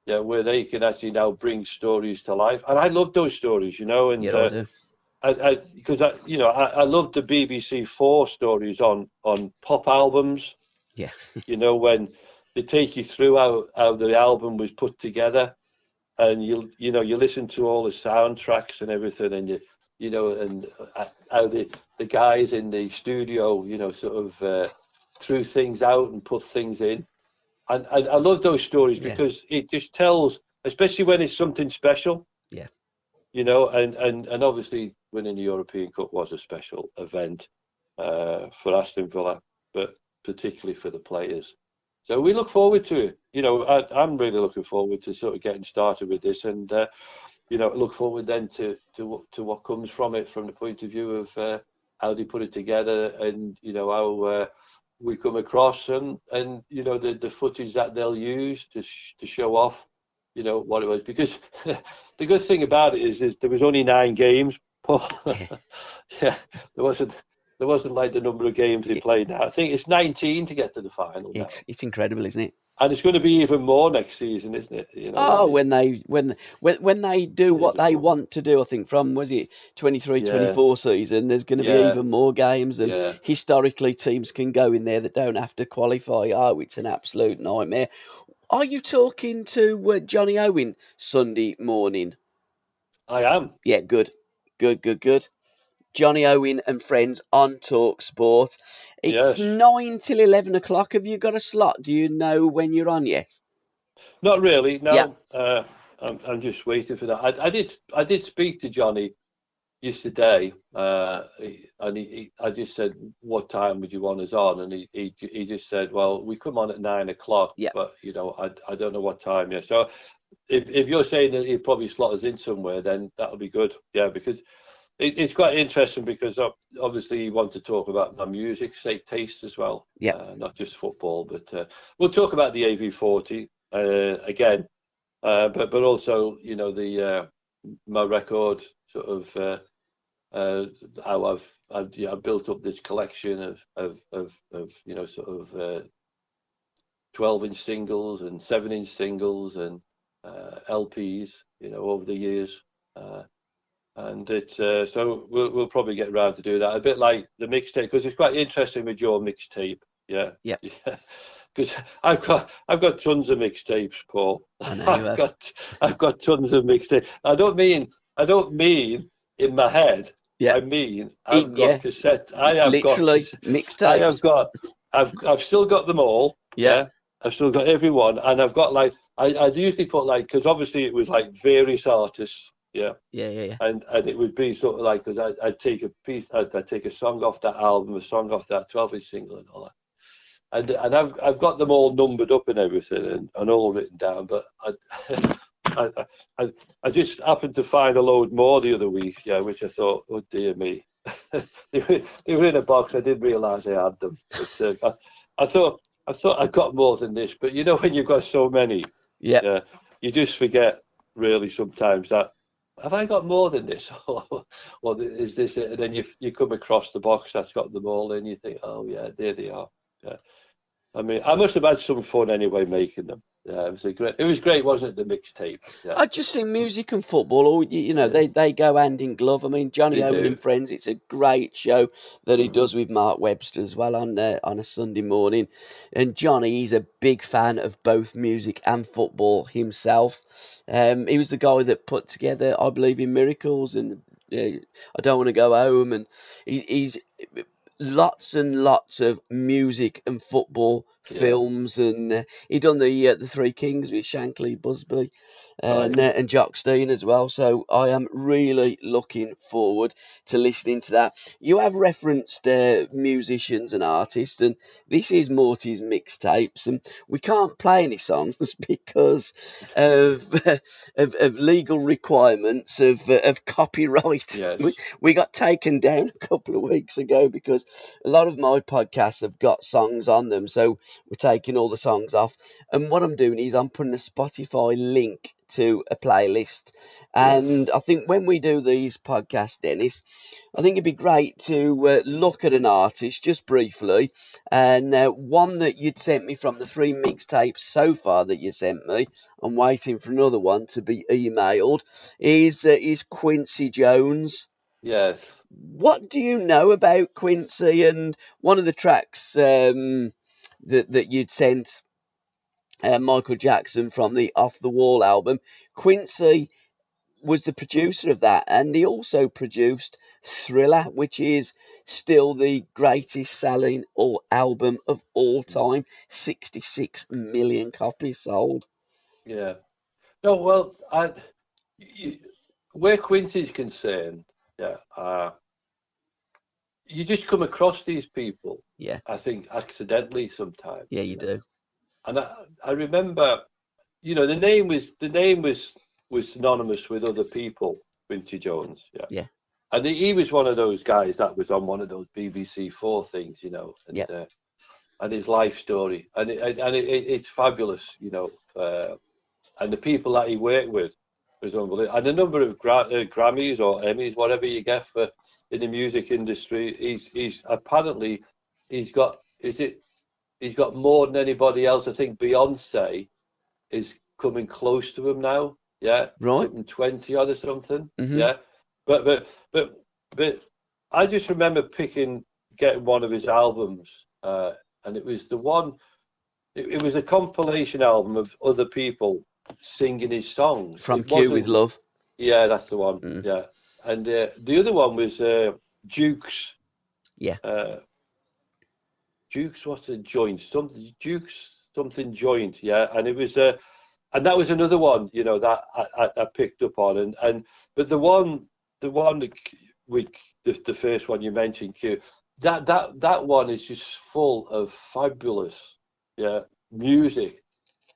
Where they can actually now bring stories to life, and I love those stories. And I do. Because I love the BBC 4 stories on pop albums. When they take you through how the album was put together, and you listen to all the soundtracks and everything, and and how the guys in the studio sort of threw things out and put things in, and I love those stories because it just tells, especially when it's something special. And obviously winning the European Cup was a special event for Aston Villa, but particularly for the players. So we look forward to it. I'm really looking forward to sort of getting started with this, and look forward then to what comes from it, from the point of view of how they put it together, and how we come across, and the footage that they'll use to show off what it was, because the good thing about it is there was only 9 games, Paul. There wasn't like the number of games they played now. I think it's 19 to get to the final now. It's incredible, isn't it? And it's going to be even more next season, isn't it? When they do what they want to do, I think from 23-24 season, there's going to be even more games, and historically teams can go in there that don't have to qualify. It's an absolute nightmare. Are you talking to Johnny Owen Sunday morning? I am. Yeah, good. Johnny Owen and friends on Talk Sport. It's 9 till 11 o'clock. Have you got a slot? Do you know when you're on yet? Not really, no. I'm just waiting for that. I did speak to Johnny yesterday, and I just said, what time would you want us on? And he just said, well, we come on at 9 o'clock, but I don't know what time yet. So if you're saying that he'd probably slot us in somewhere, then that'll be good. Because it's quite interesting, because obviously you want to talk about my music taste as well. Not just football, but we'll talk about the AV40 again, but also my record, sort of how I've built up this collection of 12-inch singles and 7-inch singles and LPs, over the years. And it's so we'll probably get around to do that, a bit like the mixtape, because it's quite interesting with your mixtape. Because I've got tons of mixtapes, Paul. I've got tons of mixtapes. I don't mean in my head. I mean I've got cassette. I have literally got mixtapes. I've still got them all. I've still got every one, and I've got I usually put because obviously it was various artists. And it would be sort of because I'd take a piece, I'd take a song off that album, a song off that 12-inch single, and all that. And I've got them all numbered up and everything, and all written down. But I just happened to find a load more the other week, which I thought, oh dear me, they were in a box. I didn't realise I had them. But I thought I got more than this. But when you've got so many, you just forget really sometimes that. Have I got more than this? Or is this it? And then you come across the box that's got them all in. You think, oh yeah, there they are. I mean, I must have had some fun anyway making them. It was great, wasn't it? The mixtape. I just think music and football, they go hand in glove. I mean, Johnny Owen and Friends, it's a great show that he does with Mark Webster as well on a Sunday morning. And Johnny, he's a big fan of both music and football himself. He was the guy that put together, I Believe in Miracles, and I Don't Want to Go Home, and he's lots and lots of music and football films, and he done the Three Kings with Shankly Busby and Jock Stein as well. So I am really looking forward to listening to that. You have referenced musicians and artists, and this is Mortys Mixtapes, and we can't play any songs because of legal requirements of copyright. We got taken down a couple of weeks ago because a lot of my podcasts have got songs on them, so we're taking all the songs off. And what I'm doing is I'm putting a Spotify link to a playlist. And I think when we do these podcasts, Dennis, I think it'd be great to look at an artist just briefly. And one that you'd sent me from the 3 mixtapes so far that you sent me, I'm waiting for another one to be emailed, is Quincy Jones. Yes. What do you know about Quincy? And one of the tracks that you'd sent Michael Jackson from the Off the Wall album, Quincy was the producer of that, and he also produced Thriller, which is still the greatest selling album of all time. 66 million copies sold. Yeah. No, well, where Quincy's concerned, you just come across these people. Yeah. I think accidentally sometimes. Yeah, you do. And I remember, the name was synonymous with other people, Quincy Jones. Yeah. Yeah. And he was one of those guys that was on one of those BBC 4 things, and, and his life story, and it's fabulous, and the people that he worked with was unbelievable, and a number of Grammys or Emmys, whatever you get for in the music industry. He's apparently he's got more than anybody else. I think Beyonce is coming close to him now. Yeah, right. Something 20 odd or something. Mm-hmm. Yeah, but I just remember getting one of his albums, and it was the one. It was a compilation album of other people singing his songs. From Q with Love. Yeah, that's the one. Mm. Yeah, and the other one was Duke's. Yeah. Duke's, what's a joint? Duke's something joint. Yeah, and it was and that was another one, that I picked up on, but the one with the first one you mentioned, Q, that one is just full of fabulous, music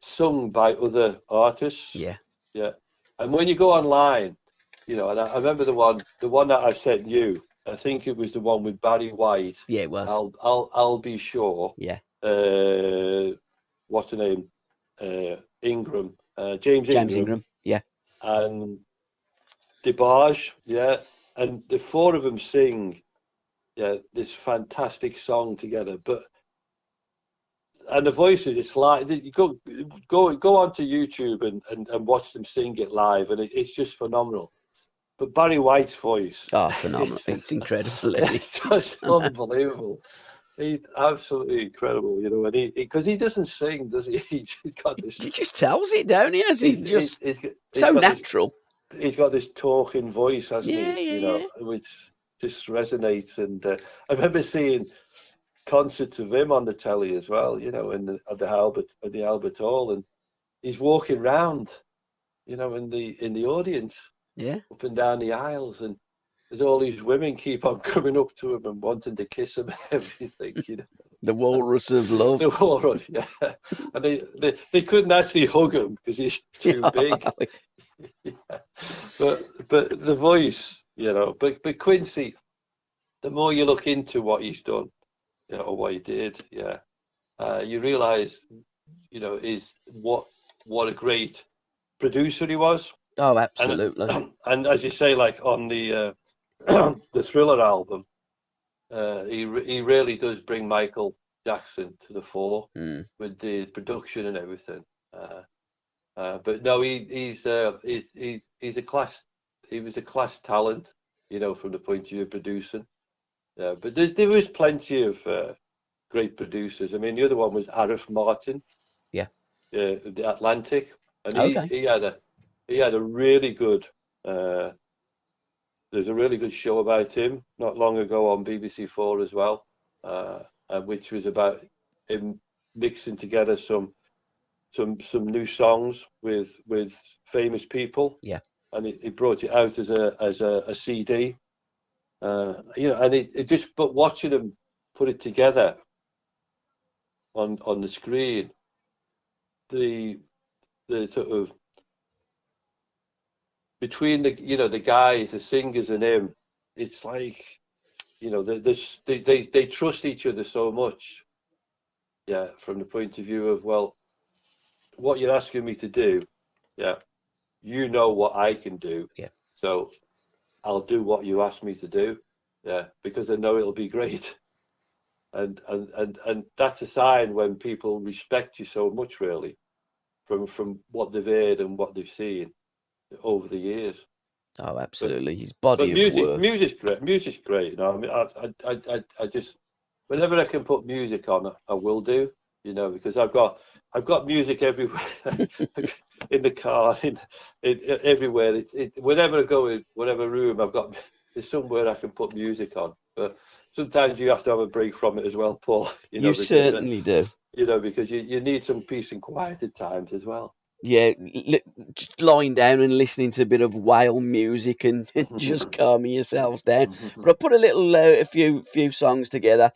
sung by other artists. Yeah. Yeah. And when you go online, and I remember the one that I sent you, I think it was the one with Barry White. Yeah, it was. I'll be sure. Yeah. What's the name? Ingram. James Ingram. Yeah. And DeBarge. Yeah. And the 4 of them sing, this fantastic song together. And the voices, it's like you go onto YouTube and watch them sing it live, and it's just phenomenal. But Barry White's voice, phenomenal! It's incredible. It's just unbelievable. He's absolutely incredible, and because he doesn't sing, does he? He's got this. He just tells it, don't he? He's so natural. He's got this talking voice, hasn't he? Yeah. Which just resonates. And I remember seeing concerts of him on the telly as well, at the Albert Hall, and he's walking around, in the audience, up and down the aisles, and there's all these women keep on coming up to him and wanting to kiss him and everything, The walrus of love. The walrus, yeah. And they couldn't actually hug him because he's too big. But the voice, but Quincy, the more you look into what he's done, or what he did, you realise, is what a great producer he was. Oh, absolutely. And as you say, like on the the Thriller album, he really does bring Michael Jackson to the fore with the production and everything. But no, he's a class. He was a class talent, from the point of view of producing. But there was plenty of great producers. I mean, the other one was Arif Martin. Yeah. The Atlantic, and he had a really good. There's a really good show about him not long ago on BBC 4 as well, which was about him mixing together some new songs with famous people. Yeah. And he brought it out as a CD. And it just, but watching him put it together on the screen, the sort of between the guys, the singers and him, it's like, they trust each other so much, Yeah, from the point of view of, well, what you're asking me to do, yeah, you know what I can do, Yeah. so I'll do what you ask me to do, yeah, because I know it'll be great. And that's a sign when people respect you so much, really, from what they've heard and what they've seen over the years. Oh, But absolutely. His body but of work. music's great. Music's great. You know, I mean, I just whenever I can put music on, I will do. You know, because I've got music everywhere, in the car, everywhere. Whenever I go in whatever room, there's somewhere I can put music on. But sometimes you have to have a break from it as well, Paul. You You know, because certainly do. because you need some peace and quiet at times as well. Yeah, just lying down and listening to a bit of whale music and just calming yourselves down. But I put a few songs together.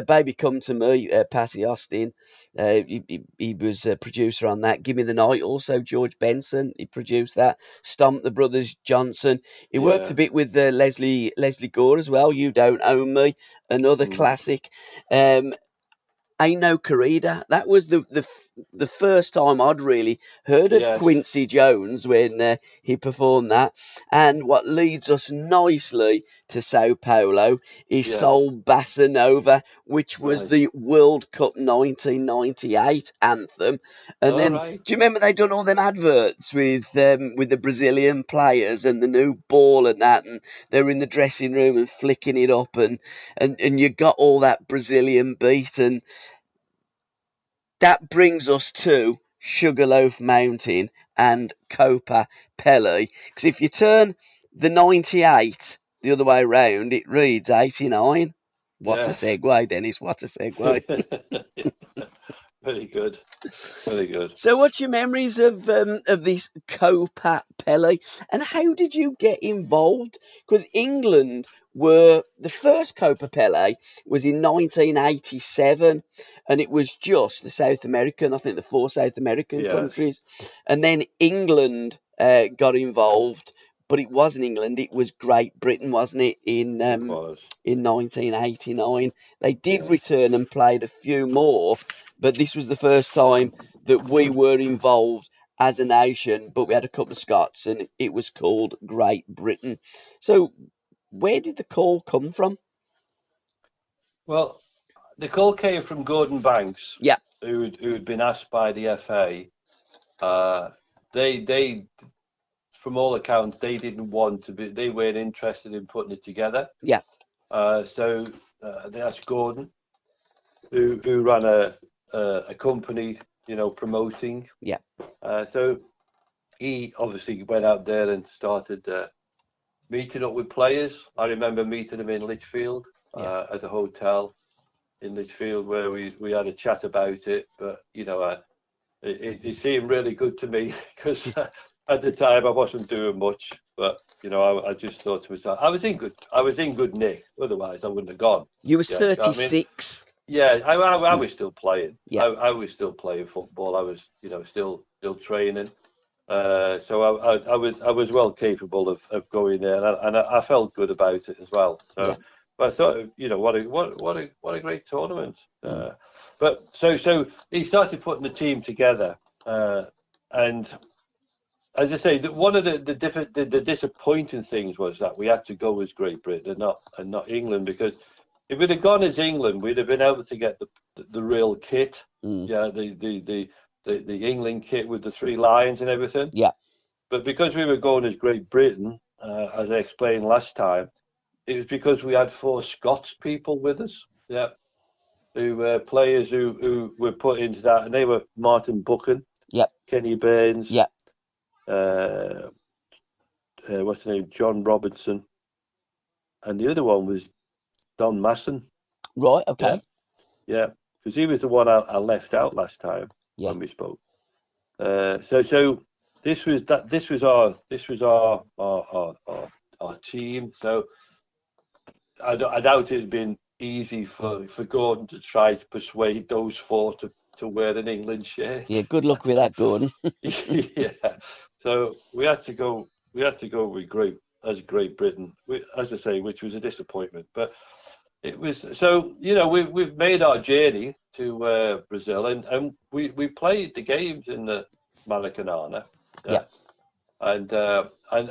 Baby Come to Me, Patty Austin. He was a producer on that. Give Me the Night, also George Benson. He produced that. Stomp the Brothers Johnson. He worked Yeah. a bit with Leslie Gore as well. You Don't Own Me, another Mm. classic. Ain't No Corrida. That was the first time I'd really heard of Yes. Quincy Jones when he performed that. And what leads us nicely to Sao Paulo is Yes. Sol Bossa Nova, which was Right. the World Cup 1998 anthem. And All then, right. do you remember they done all them adverts with the Brazilian players and the new ball and that, and they were in the dressing room and flicking it up, and you got all that Brazilian beat. And that brings us to Sugarloaf Mountain and Copa Pele. Because if you turn the 98 the other way round, it reads 89. What a Yes. segue, Dennis. What a segue. Very good. Very good. So, what's your memories of this Copa Pele, and how did you get involved? Because England were the first Copa Pele was in 1987, and it was just the South American, I think the 4 South American Yes. countries, and then England got involved, but it wasn't England; it was Great Britain, wasn't it? It was. In 1989, they did Yes. return and played a few more, but this was the first time that we were involved as a nation, but we had a couple of Scots and it was called Great Britain. So where did the call come from? Well, the call came from Gordon Banks, Yeah, who'd been asked by the FA. They, from all accounts, they didn't want to be. They weren't interested in putting it together. yeah, So they asked Gordon, who ran a company, promoting. yeah, So he obviously went out there and started meeting up with players. I remember meeting him in Lichfield yeah. at a hotel in Lichfield where we had a chat about it. But it seemed really good to me because at the time I wasn't doing much. But I just thought to myself, I was in good nick. Otherwise, I wouldn't have gone. You was Yeah, 36. Yeah, I was still playing. Yeah. I was still playing football. I was, still training. So I was well capable of going there, and I felt good about it as well. So, Yeah. but I thought, what a great tournament. But so he started putting the team together, and as I say, one of the disappointing things was that we had to go as Great Britain and not England, because if we'd have gone as England, we'd have been able to get the real kit. Yeah, the England kit with the 3 lions and everything. Yeah. But because we were going as Great Britain, as I explained last time, it was because we had 4 Scots people with us. Yeah, who were players who were put into that, and they were Martin Buchan, Yep. Kenny Burns, Yep. What's the name, John Robertson, and the other one was Don Masson. Right. Okay. Yeah, because he was the one I left out last time when we spoke. So this was our team. So I doubt it'd been easy for Gordon to try to persuade those 4 to wear an England shirt. Yeah. Good luck with that, Gordon. Yeah. So we had to go with Great Britain, as I say, which was a disappointment. But it was, so we've made our journey. to Brazil, and we played the games in the Maracanã. Yeah. And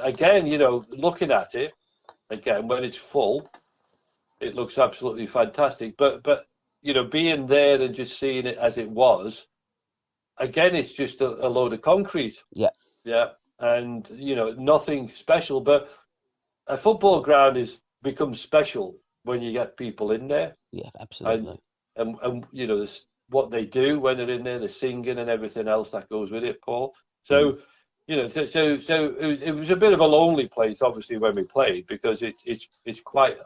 again, looking at it again when it's full, it looks absolutely fantastic. But being there and just seeing it as it was, again, it's just a load of concrete. Yeah. Yeah. And nothing special. But a football ground becomes special when you get people in there. Yeah, absolutely. And this, what they do when they're in there, the singing and everything else that goes with it, Paul. So. So it was a bit of a lonely place, obviously, when we played, because it's quite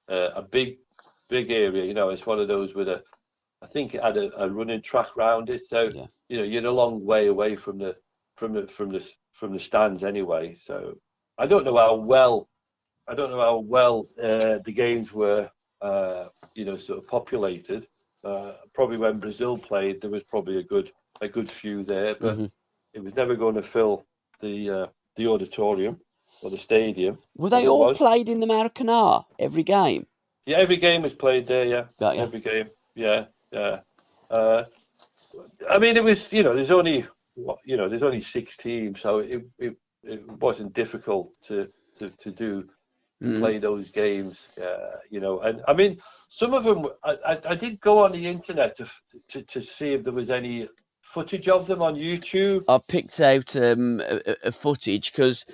a big area. It's one of those with I think it had a running track around it. So you're a long way away from the stands anyway. So I don't know how well the games were sort of populated. Probably when Brazil played, there was probably a good few there, but. It was never going to fill the auditorium or the stadium. Were they all played in the Maracanã, every game? Yeah, every game was played there, yeah. Got you. Every game, yeah. I mean, it was, there's only 6 teams, so it wasn't difficult to play those games, And I mean, some of them, I did go on the internet to see if there was any footage of them on YouTube. I picked out a footage because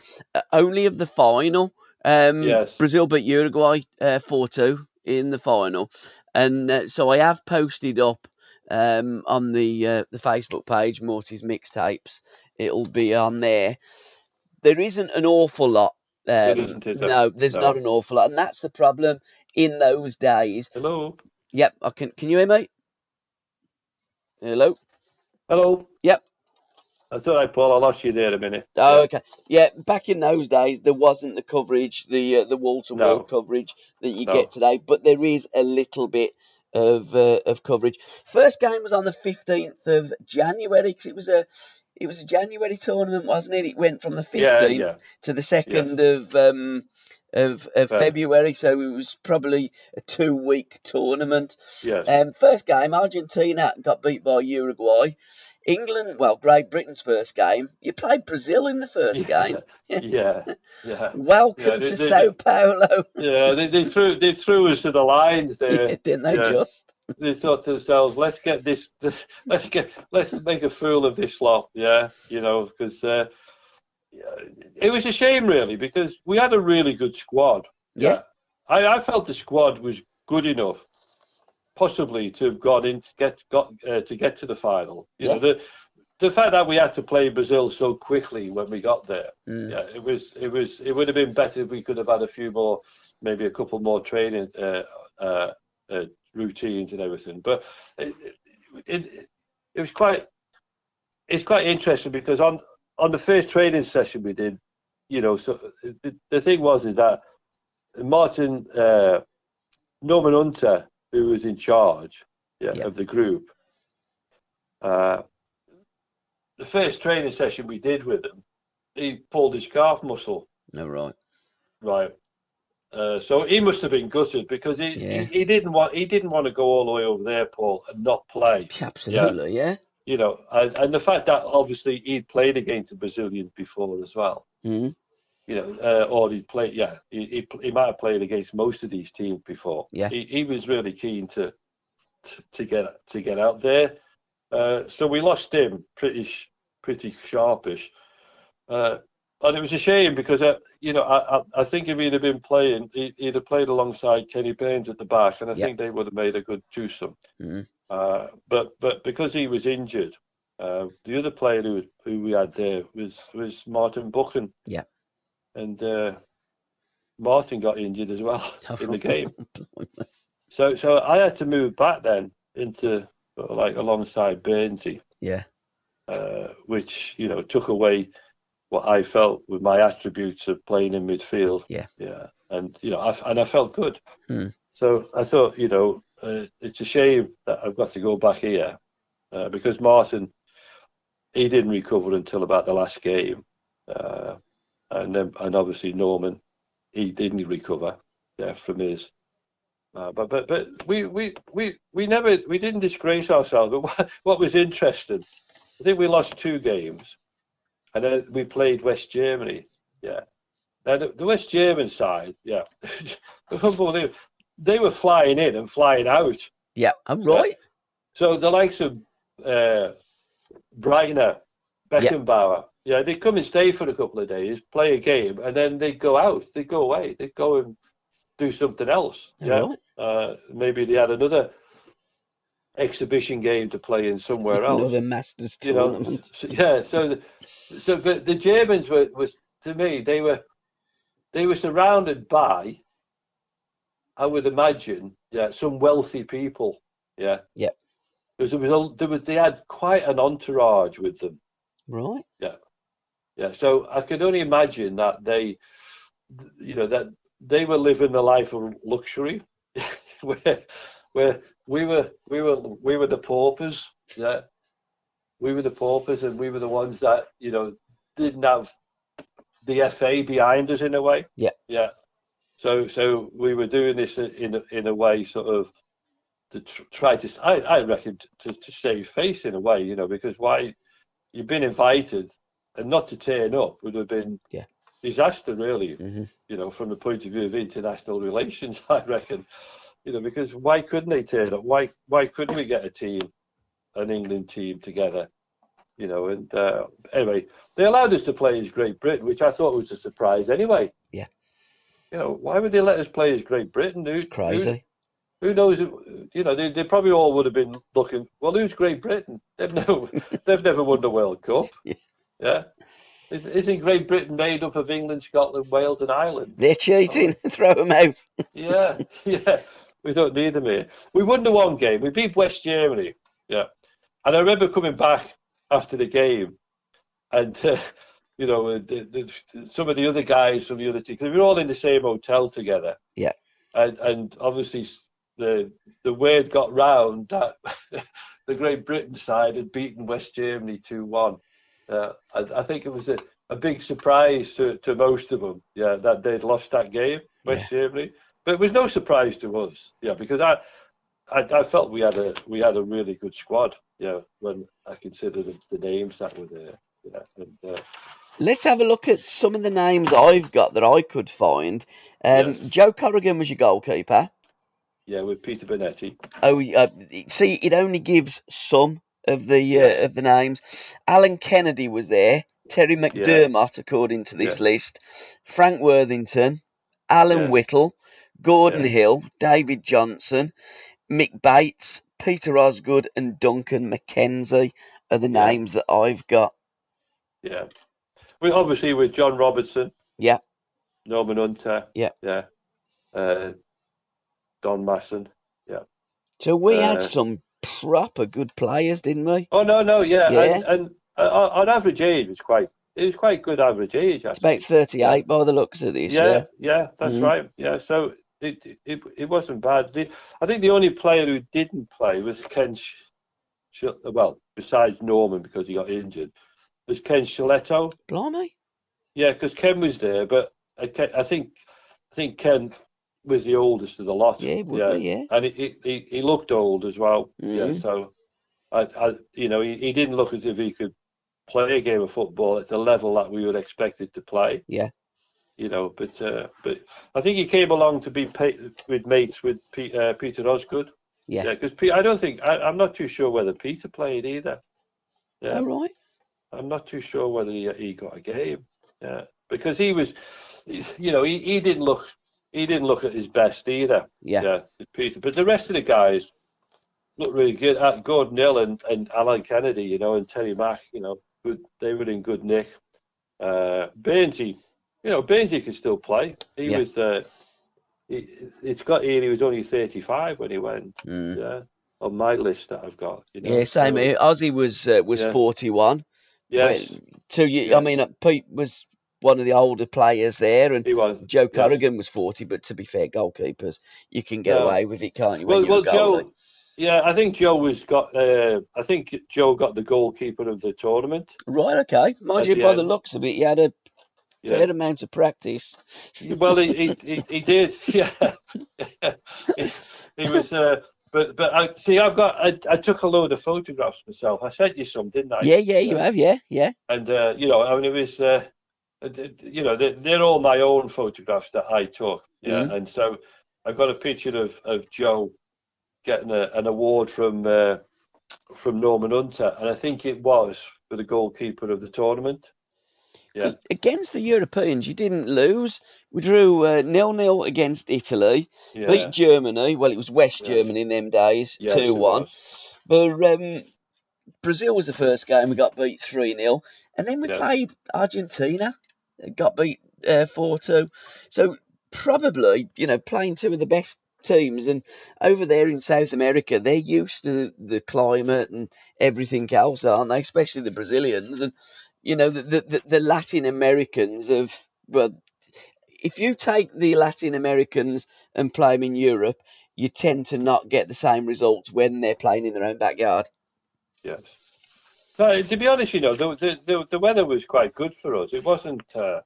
only of the final. Yes. Brazil beat Uruguay 4-2 in the final, and so I have posted up on the Facebook page, Mortys Mixtapes. It'll be on there. There isn't an awful lot. There isn't, is there? No, there's not an awful lot, and that's the problem in those days. Hello. Yep, I can. Can you hear me? Hello. Hello. Yep. That's all right, Paul. I lost you there a minute. Oh, yeah. Okay. Yeah, back in those days, there wasn't the coverage, the wall-to-wall coverage that you get today, but there is a little bit of coverage. First game was on the 15th of January, because it was a January tournament, wasn't it? It went from the 15th to the 2nd of February, so it was probably a 2-week tournament. Yes. First game, Argentina got beat by Uruguay. England, Great Britain's first game. You played Brazil in the first game. Yeah. Welcome to Sao Paulo. Yeah, they threw us to the lines there. Didn't they just? They thought to themselves, let's make a fool of this lot. Yeah, because it was a shame really, because we had a really good squad. Yeah. I felt the squad was good enough, possibly to have gone in to get to the final. The fact that we had to play Brazil so quickly when we got there, it would have been better if we could have had maybe a couple more training routines and everything. But it's quite interesting, because on the first training session we did, so the thing is that Norman Hunter, who was in charge of the group, the first training session we did with him, he pulled his calf muscle. No, right. Right. So he must have been gutted, because he didn't want to go all the way over there, Paul, and not play. Absolutely, yeah. And the fact that obviously he'd played against the Brazilians before as well. Mm-hmm. Or he'd played. Yeah, he might have played against most of these teams before. Yeah. He was really keen to get out there. So we lost him pretty sharpish. And it was a shame, because I think if he'd have been playing, he'd have played alongside Kenny Baines at the back, and I think they would have made a good twosome. Mm-hmm. But because he was injured, the other player who we had there was Martin Buchan. Yeah. And Martin got injured as well in the game. So I had to move back then into alongside Bainesy. Yeah. Which took away what I felt with my attributes of playing in midfield. Yeah. Yeah. And I felt good. Mm. So I thought, it's a shame that I've got to go back here, because Martin, he didn't recover until about the last game, and obviously Norman, he didn't recover from his But we didn't disgrace ourselves. But what was interesting, I think we lost 2 games, and then we played West Germany. Yeah. Now the West German side, yeah, they were flying in and flying out. Yeah, I'm right. So the likes of Browne, Beckenbauer, yeah, they come and stay for a couple of days, play a game, and then they go out. They go away. They go and do something else. Yeah, right. Maybe they had another exhibition game to play in somewhere else. Another Masters tournament. But the Germans was to me, they were surrounded by, I would imagine, some wealthy people. Yeah. Yeah. Because they had quite an entourage with them. Right. Yeah. Yeah. So I can only imagine that they were living the life of luxury, where we were the paupers. Yeah. We were the paupers, and we were the ones that didn't have the FA behind us in a way. Yeah. Yeah. So we were doing this in a way, sort of, to try to, I reckon, to save face in a way, because why you've been invited and not to turn up would have been disaster, really, from the point of view of international relations, I reckon, because why couldn't they turn up? Why couldn't we get an England team together? And anyway, they allowed us to play as Great Britain, which I thought was a surprise anyway. Yeah. Why would they let us play as Great Britain? Crazy. Who knows? They probably all would have been looking. Well, who's Great Britain? They've never won the World Cup. Yeah. Isn't Great Britain made up of England, Scotland, Wales, and Ireland? They're cheating. Throw them out. Yeah. We don't need them here. We won the one game. We beat West Germany. Yeah. And I remember coming back after the game, and some of the other guys from the other team, because we were all in the same hotel together. Yeah. And obviously the word got round that the Great Britain side had beaten West Germany 2-1. I think it was a big surprise to most of them, that they'd lost that game, West Germany. But it was no surprise to us, because I felt we had a really good squad, when I consider the names that were there. Let's have a look at some of the names I've got that I could find. Joe Corrigan was your goalkeeper. Yeah, with Peter Bonetti. Oh, see, it only gives some of the names. Alan Kennedy was there. Terry McDermott, according to this list. Frank Worthington, Alan Whittle, Gordon Hill, David Johnson, Mick Bates, Peter Osgood, and Duncan McKenzie are the names that I've got. Yeah. We obviously with John Robertson. Yeah. Norman Hunter. Yeah. Yeah. Don Masson. Yeah. So we had some proper good players, didn't we? Oh no, yeah. And on average age it was quite good average age. It's about 38 by the looks of this. Yeah, that's right. Yeah, so it wasn't bad. I think the only player who didn't play was Ken. Well, besides Norman because he got injured, was Ken Sciletto. Blimey. Yeah, because Ken was there, but I think Ken was the oldest of the lot. Yeah, he would be, yeah. And he looked old as well. Yeah, so he didn't look as if he could play a game of football at the level that we would expect it to play. Yeah. But I think he came along to be with mates with Peter Osgood. Yeah. Because I'm not too sure whether Peter played either. Yeah. All right. I'm not too sure whether he got a game. Yeah. Because he was, he didn't look at his best either. Yeah. Peter. But the rest of the guys looked really good. Gordon Hill and Alan Kennedy, and Terry Mack, they were in good nick. Bernsey, Bernsey can still play. He was it's got here he was only 35 when he went. Yeah. On my list that I've got. Yeah, same here. Ozzy was 41. Yes. I mean, Pete was one of the older players there, and he was. Joe Corrigan was 40. But to be fair, goalkeepers, you can get away with it, can't you? When you're a goalie? Joe. Yeah, I think Joe got the goalkeeper of the tournament. Right. Okay. Mind you, by the looks of it, he had a fair amount of practice. Well, he did. Yeah. It was, but I see. I took a load of photographs myself. I sent you some, didn't I? Yeah, you have, yeah. And I mean, it was, they're all my own photographs that I took. Yeah, and so I got a picture of Joe getting an award from Norman Hunter, and I think it was for the goalkeeper of the tournament. Yeah. Against the Europeans, you didn't lose. We drew 0-0 against Italy, beat Germany. Well, it was West Germany in them days, 2-1. But Brazil was the first game. We got beat 3-0. And then we played Argentina, got beat 4-2. So probably, playing two of the best teams. And over there in South America, they're used to the climate and everything else, aren't they? Especially the Brazilians. And the Latin Americans if you take the Latin Americans and play them in Europe, you tend to not get the same results when they're playing in their own backyard. Yes. So, to be honest, the weather was quite good for us. It wasn't at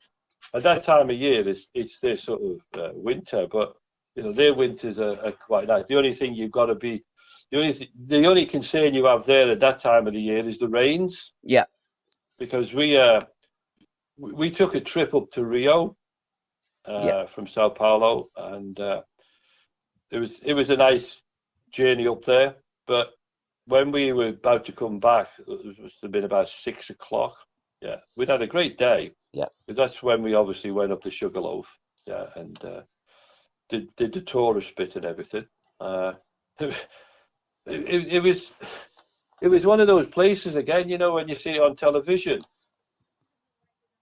that time of year. It's their sort of winter, but their winters are quite nice. The only thing you've got to be, the only concern you have there at that time of the year is the rains. Yeah. Because we took a trip up to Rio from Sao Paulo, and it was a nice journey up there. But when we were about to come back, it must have been about 6 o'clock. Yeah, we'd had a great day. Yeah, because that's when we obviously went up to Sugarloaf. Yeah, and did the tourist bit and everything. It was one of those places again, when you see it on television,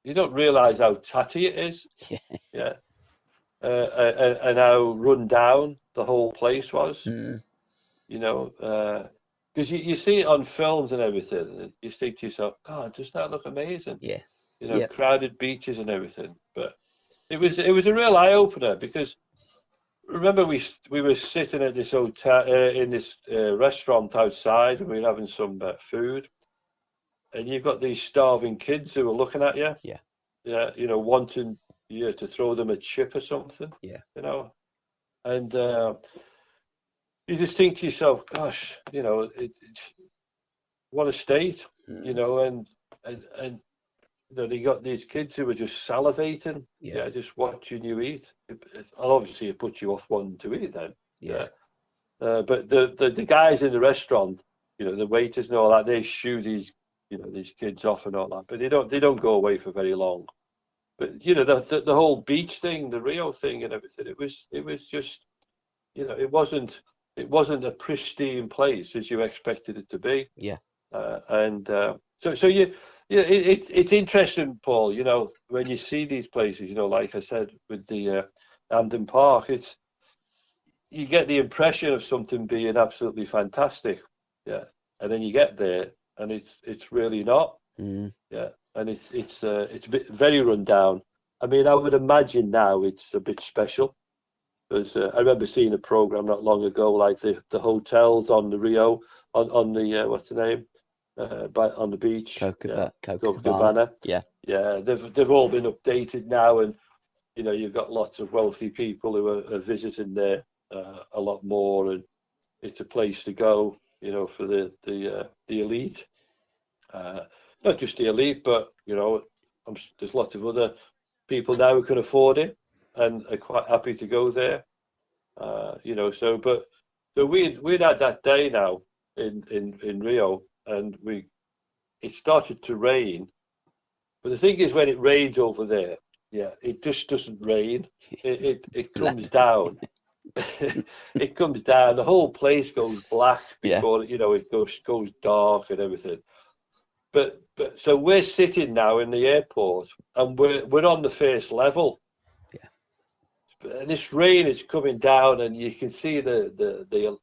you don't realise how tatty it is. Yeah. And how run down the whole place was. Because you see it on films and everything, and you think to yourself, God, does that look amazing? Yeah. Crowded beaches and everything. But it was a real eye opener, because remember we were sitting at this hotel in this restaurant outside, and we were having some food, and you've got these starving kids who are looking at you. Wanting you to throw them a chip or something. And you just think to yourself, gosh, what a state. And they got these kids who are just salivating, just watching you eat. Obviously, it puts you off wanting to eat then. But the guys in the restaurant, the waiters and all that, they shoo these kids off and all that. But they don't go away for very long. But the whole beach thing, the Rio thing, and everything, it was just, it wasn't a pristine place as you expected it to be. So it's interesting, Paul, when you see these places, like I said, with the Hampden Park, you get the impression of something being absolutely fantastic. And then you get there and it's really not. And it's very run down. I mean, I would imagine now it's a bit special, because I remember seeing a program not long ago, like the hotels on the Rio, on the what's the name, on the beach, Copacabana. They've all been updated now, and you've got lots of wealthy people who are visiting there a lot more, and it's a place to go, for the elite. Not just the elite, but there's lots of other people now who can afford it and are quite happy to go there. So we'd had that day now in Rio, and it started to rain. But the thing is, when it rains over there, it just doesn't rain. It comes down. It comes down. The whole place goes black before it goes dark and everything. But so we're sitting now in the airport, and we're on the first level. And this rain is coming down, and you can see the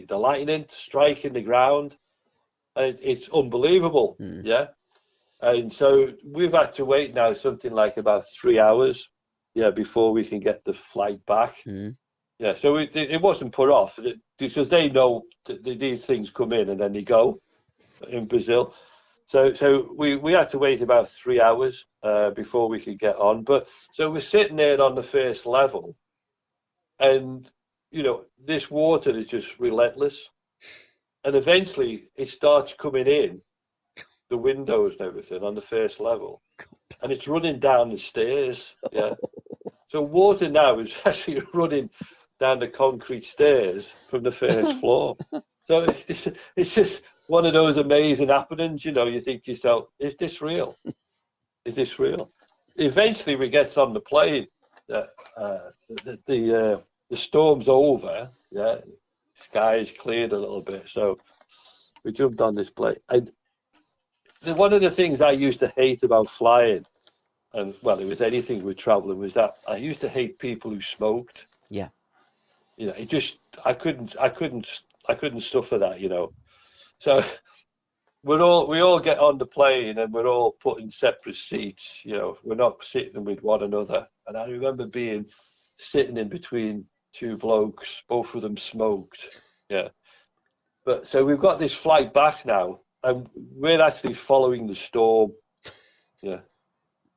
lightning striking the ground, and it's unbelievable. And so we've had to wait now something like about 3 hours, before we can get the flight back. So it wasn't put off, because they know these things come in and then they go in Brazil. So we had to wait about 3 hours before we could get on. But so we're sitting there on the first level, and this water is just relentless. And eventually it starts coming in the windows and everything on the first level. And it's running down the stairs. Yeah. So water now is actually running down the concrete stairs from the first floor. So it's just one of those amazing happenings. You think to yourself, is this real? Is this real? Eventually we get on the plane. The storm's over. Yeah. Sky's cleared a little bit. So we jumped on this plane. One of the things I used to hate about flying, and well, it was anything with traveling, was that I used to hate people who smoked. Yeah. I couldn't suffer that. So we all get on the plane and we're all put in separate seats. We're not sitting with one another. And I remember sitting in between two blokes, both of them smoked. Yeah. But so we've got this flight back now, and we're actually following the storm. Yeah.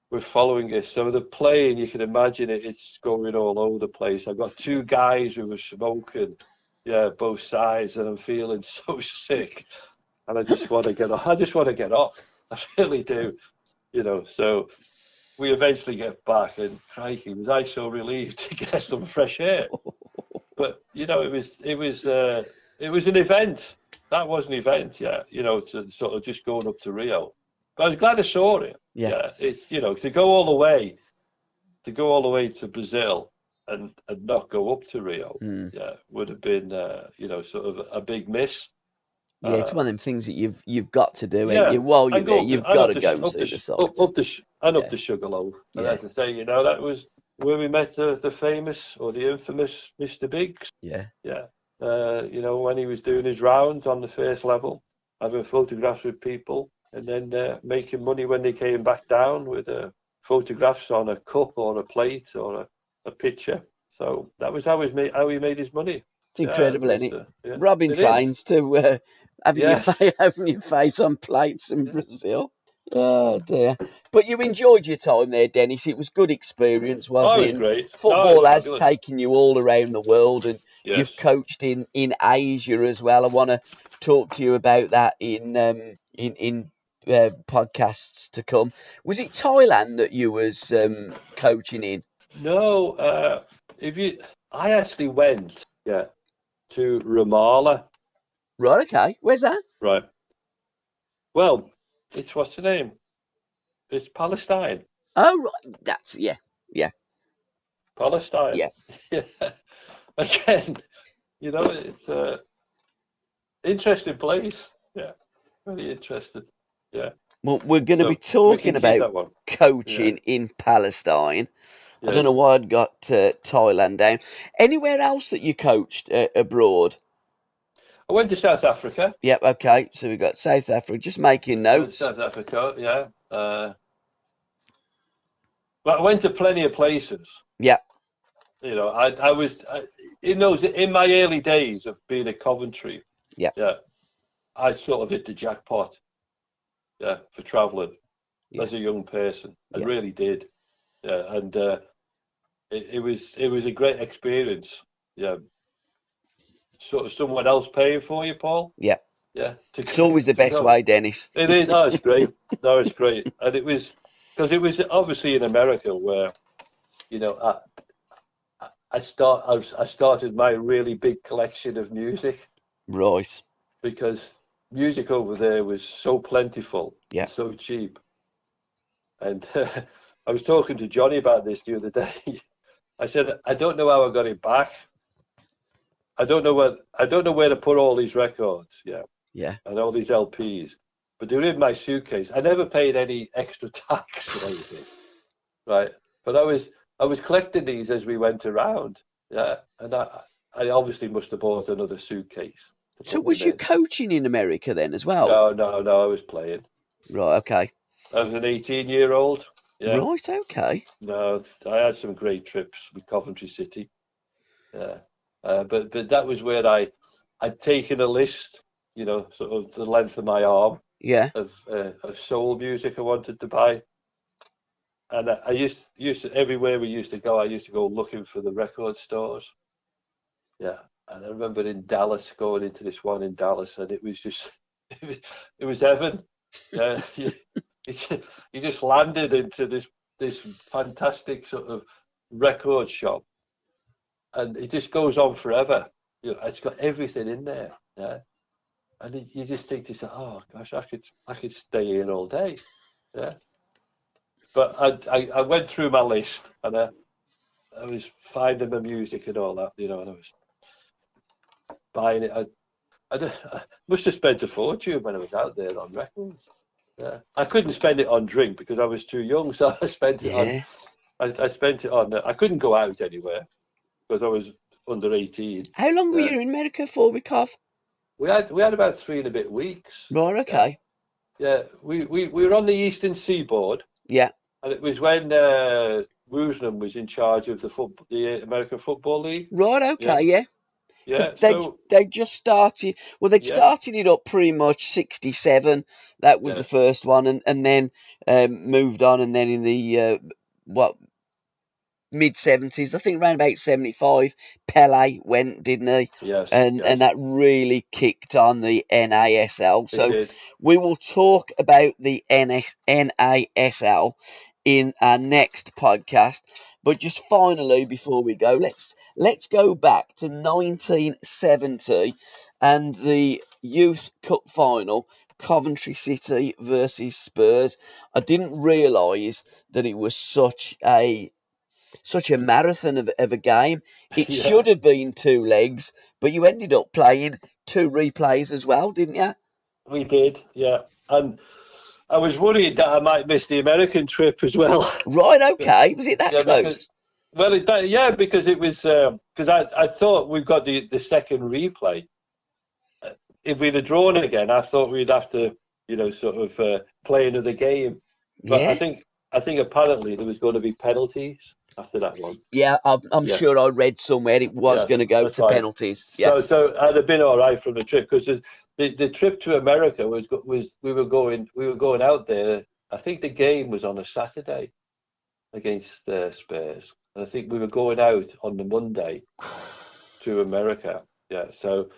We're following it. So the plane, you can imagine it's going all over the place. I've got two guys who were smoking, both sides, and I'm feeling so sick. And I just want to get off. I really do. So we eventually get back, and crikey, was I so relieved to get some fresh air. But it was an event. That was an event, to sort of just going up to Rio. But I was glad I saw it. Yeah. It's to go all the way to Brazil and not go up to Rio. Would have been sort of a big miss. Yeah, it's one of them things that you've got to do. Yeah, while you're there, you've got to go and see the sights. Up the Sugarloaf. And as I say, that was where we met the famous or the infamous Mr. Biggs. Yeah. Yeah. When he was doing his rounds on the first level, having photographs with people, and then making money when they came back down with photographs on a cup or a plate or a picture. So that was how he made his money. It's incredible, isn't it? Yeah. Robbing trains to having your face on plates in Brazil. Oh dear! But you enjoyed your time there, Dennis. It was good experience, wasn't it? It was great. Football has taken you all around the world, and yes. You've coached in Asia as well. I want to talk to you about that in podcasts to come. Was it Thailand that you was coaching in? No, I actually went to Ramallah. Right. Okay. Where's that? Right. Well, it's what's the name? It's Palestine. Oh, right. That's yeah. Palestine. Yeah. Again, it's a interesting place. Yeah. Very interested. Yeah. Well, we're going to be talking about coaching in Palestine. Yes. I don't know why I'd got Thailand down. Anywhere else that you coached abroad? I went to South Africa. Yep, okay. So we've got South Africa. Just making notes. South Africa, yeah. But I went to plenty of places. Yeah. I was in my early days of being at Coventry. Yeah. Yeah. I sort of hit the jackpot. Yeah, for travelling as a young person. I really did. Yeah, and it was a great experience. Yeah. Sort of someone else paying for you, Paul. Yeah. Yeah. It's always the best way, Dennis. It is. No, it's great. No, it's great. And it was because it was obviously in America where, I started my really big collection of music. Right. Because music over there was so plentiful, so cheap. And I was talking to Johnny about this the other day. I said, I don't know how I got it back. I don't know where to put all these records, and all these LPs, but they're in my suitcase. I never paid any extra tax or anything, right? But I was collecting these as we went around, and I obviously must have bought another suitcase. So was you coaching in America then as well? No, I was playing. Right, okay. I was an 18-year-old. Yeah. Right, okay. No, I had some great trips with Coventry City. Yeah. But that was where I'd taken a list, sort of the length of my arm, of soul music I wanted to buy, and I used to everywhere we used to go. I used to go looking for the record stores, Yeah, and I remember in Dallas going into this one in Dallas, and it was just it was heaven. Yeah, you just landed into this fantastic sort of record shop, and it just goes on forever. You know, it's got everything in there. Yeah, and you just think to yourself, oh gosh, I could stay here all day. Yeah, but I went through my list, and I was finding my music and all that, you know, and I was buying it. I must have spent a fortune when I was out there on records. Yeah, I couldn't spend it on drink because I was too young, so I spent it on. Yeah. I spent it on. I couldn't go out anywhere because I was under 18. How long were Yeah, you in America for, Wickov? we had about 3.5 weeks. Right, Yeah, okay. yeah. We were on the eastern seaboard, Yeah. and it was when Woosnam was in charge of the American Football League. Right, Yeah, okay, yeah. Because yeah. So they just started, well, they'd yeah, started it up pretty much 67. That was the yeah, first one, and then moved on, and then in the, what, mid-70s, I think around about 75, Pele went, didn't he? yes, And yes. that really kicked on the NASL. It So did. we will talk about the NASL in our next podcast. But just finally, before we go, let's go back to 1970 and the Youth Cup final, Coventry City versus Spurs. I didn't realise that it was such a marathon of a game. It Yeah, should have been two legs, but you ended up playing two replays as well, didn't you? we did. Yeah, and I was worried that I might miss the American trip as well. Right, okay. Was it that Yeah, because close? well, yeah, because it was because I thought we've got the second replay. If we'd have drawn again, I thought we'd have to, you know, sort of play another game. But Yeah. I think apparently there was going to be penalties after that one. Yeah, I'm Yeah, sure I read somewhere it was yeah, going to go that's to right. penalties. Yeah. So I'd have been all right from the trip because the trip to America was we were going out there. I think the game was on a Saturday against Spurs, and I think we were going out on the Monday to America. Yeah, so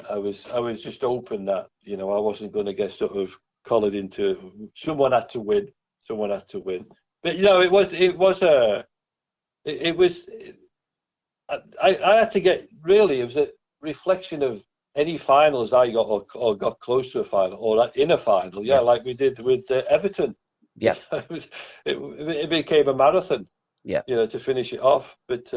I was just hoping that you know I wasn't going to get sort of collared into someone had to win, someone had to win. But you know it was I had to get really it was a reflection of any finals I got or got close to a final or in a final, yeah, Yeah. like we did with Everton. Yeah. It became a marathon, Yeah. you know, to finish it off. But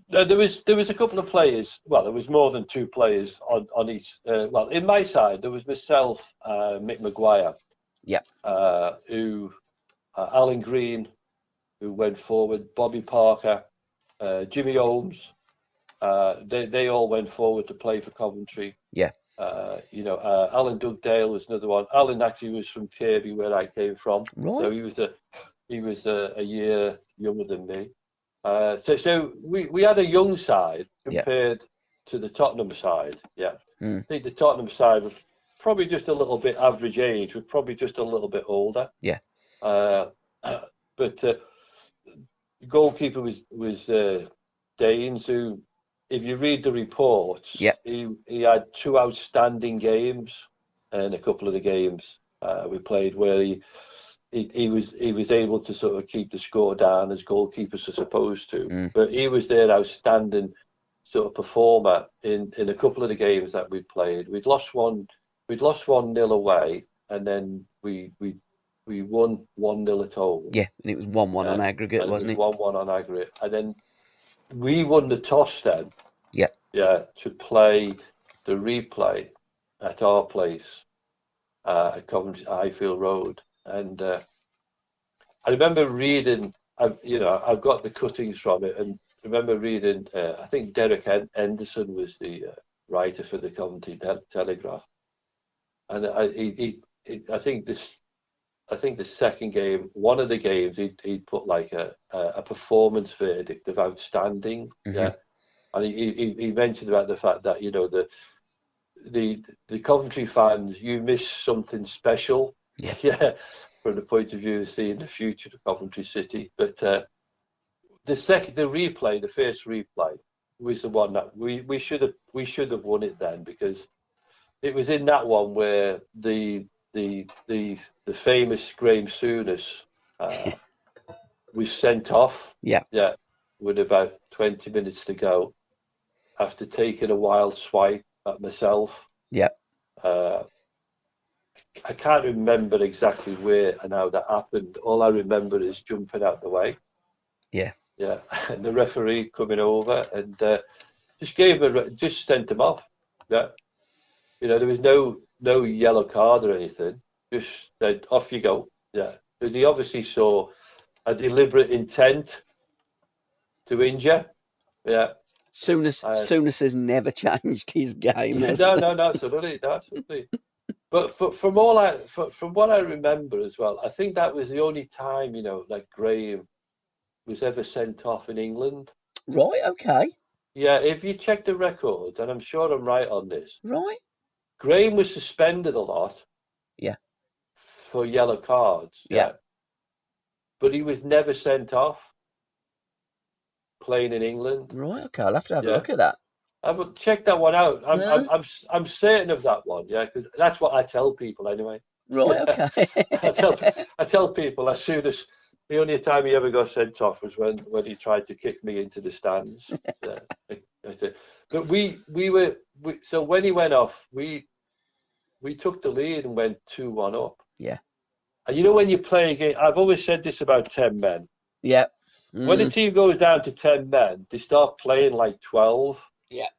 there was a couple of players. Well, there was more than two players on each. Well, in my side, there was myself, Mick Maguire, Yeah. who Alan Green, who went forward, Bobby Parker, Jimmy Holmes. They all went forward to play for Coventry. Yeah. You know, Alan Dugdale was another one. Alan actually was from Cabbie, where I came from, so Right. he was a year younger than me. So we had a young side Yeah. compared to the Tottenham side. Yeah, Mm. I think the Tottenham side was probably just a little bit average age, was probably just a little bit older. Yeah. Uh, but the goalkeeper was Danes, who, if you read the reports, Yeah. he had two outstanding games in a couple of the games we played where he was able to sort of keep the score down as goalkeepers are supposed to. Mm. But he was their outstanding sort of performer in a couple of the games that we played. We'd lost 1-0 away, and then we won 1-0 at home. Yeah. And it was 1-1 on aggregate, and wasn't it it? was 1-1 on aggregate. And then we won the toss then. Yeah. Yeah, to play the replay at our place at Coventry Highfield Road. And I remember reading, I've got the cuttings from it, and I remember reading, I think Derek Henderson was the writer for the Coventry Telegraph. And I think the second game, one of the games, he'd put like a performance verdict of outstanding. Mm-hmm. Yeah, and he mentioned about the fact that you know the Coventry fans, you miss something special. Yeah. Yeah, from the point of view of seeing the future of Coventry City. But the first replay, was the one that we should have won it then, because it was in that one where the famous Graham Souness was sent off. Yeah. Yeah, with about 20 minutes to go, after taking a wild swipe at myself. Yeah. I can't remember exactly where and how that happened. All I remember is jumping out the way. Yeah. Yeah, and the referee coming over and just sent him off. Yeah, there was no yellow card or anything. Just said off you go. Yeah, because he obviously saw a deliberate intent to injure. Yeah. Souness has never changed his game. No, absolutely. But from what I remember as well, I think that was the only time, like Graham was ever sent off in England. Right, okay. Yeah, if you check the records, and I'm sure I'm right on this. Right. Graham was suspended a lot. Yeah. For yellow cards. Yeah. But he was never sent off playing in England. Right, okay. I'll have to have a look at that. I've checked that one out. I'm certain of that one, yeah, because that's what I tell people anyway. Right, okay. I tell people as soon as the only time he ever got sent off was when he tried to kick me into the stands. But so when he went off, we took the lead and went 2-1 up. Yeah. And when you play a game, I've always said this about 10 men. Yeah. When a team goes down to 10 men, they start playing like 12. Yeah.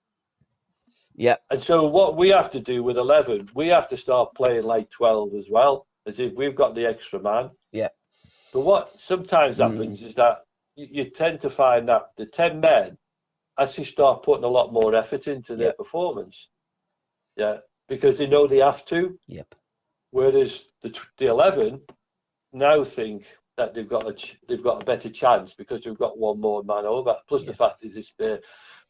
Yeah. And so what we have to do with 11, we have to start playing like 12 as well, as if we've got the extra man. Yeah. But what sometimes happens is that you tend to find that the 10 men actually start putting a lot more effort into their performance. Yeah. Because they know they have to. Yep. Whereas the 11 now think that they've got a better chance because they've got one more man over. Plus the fact is it's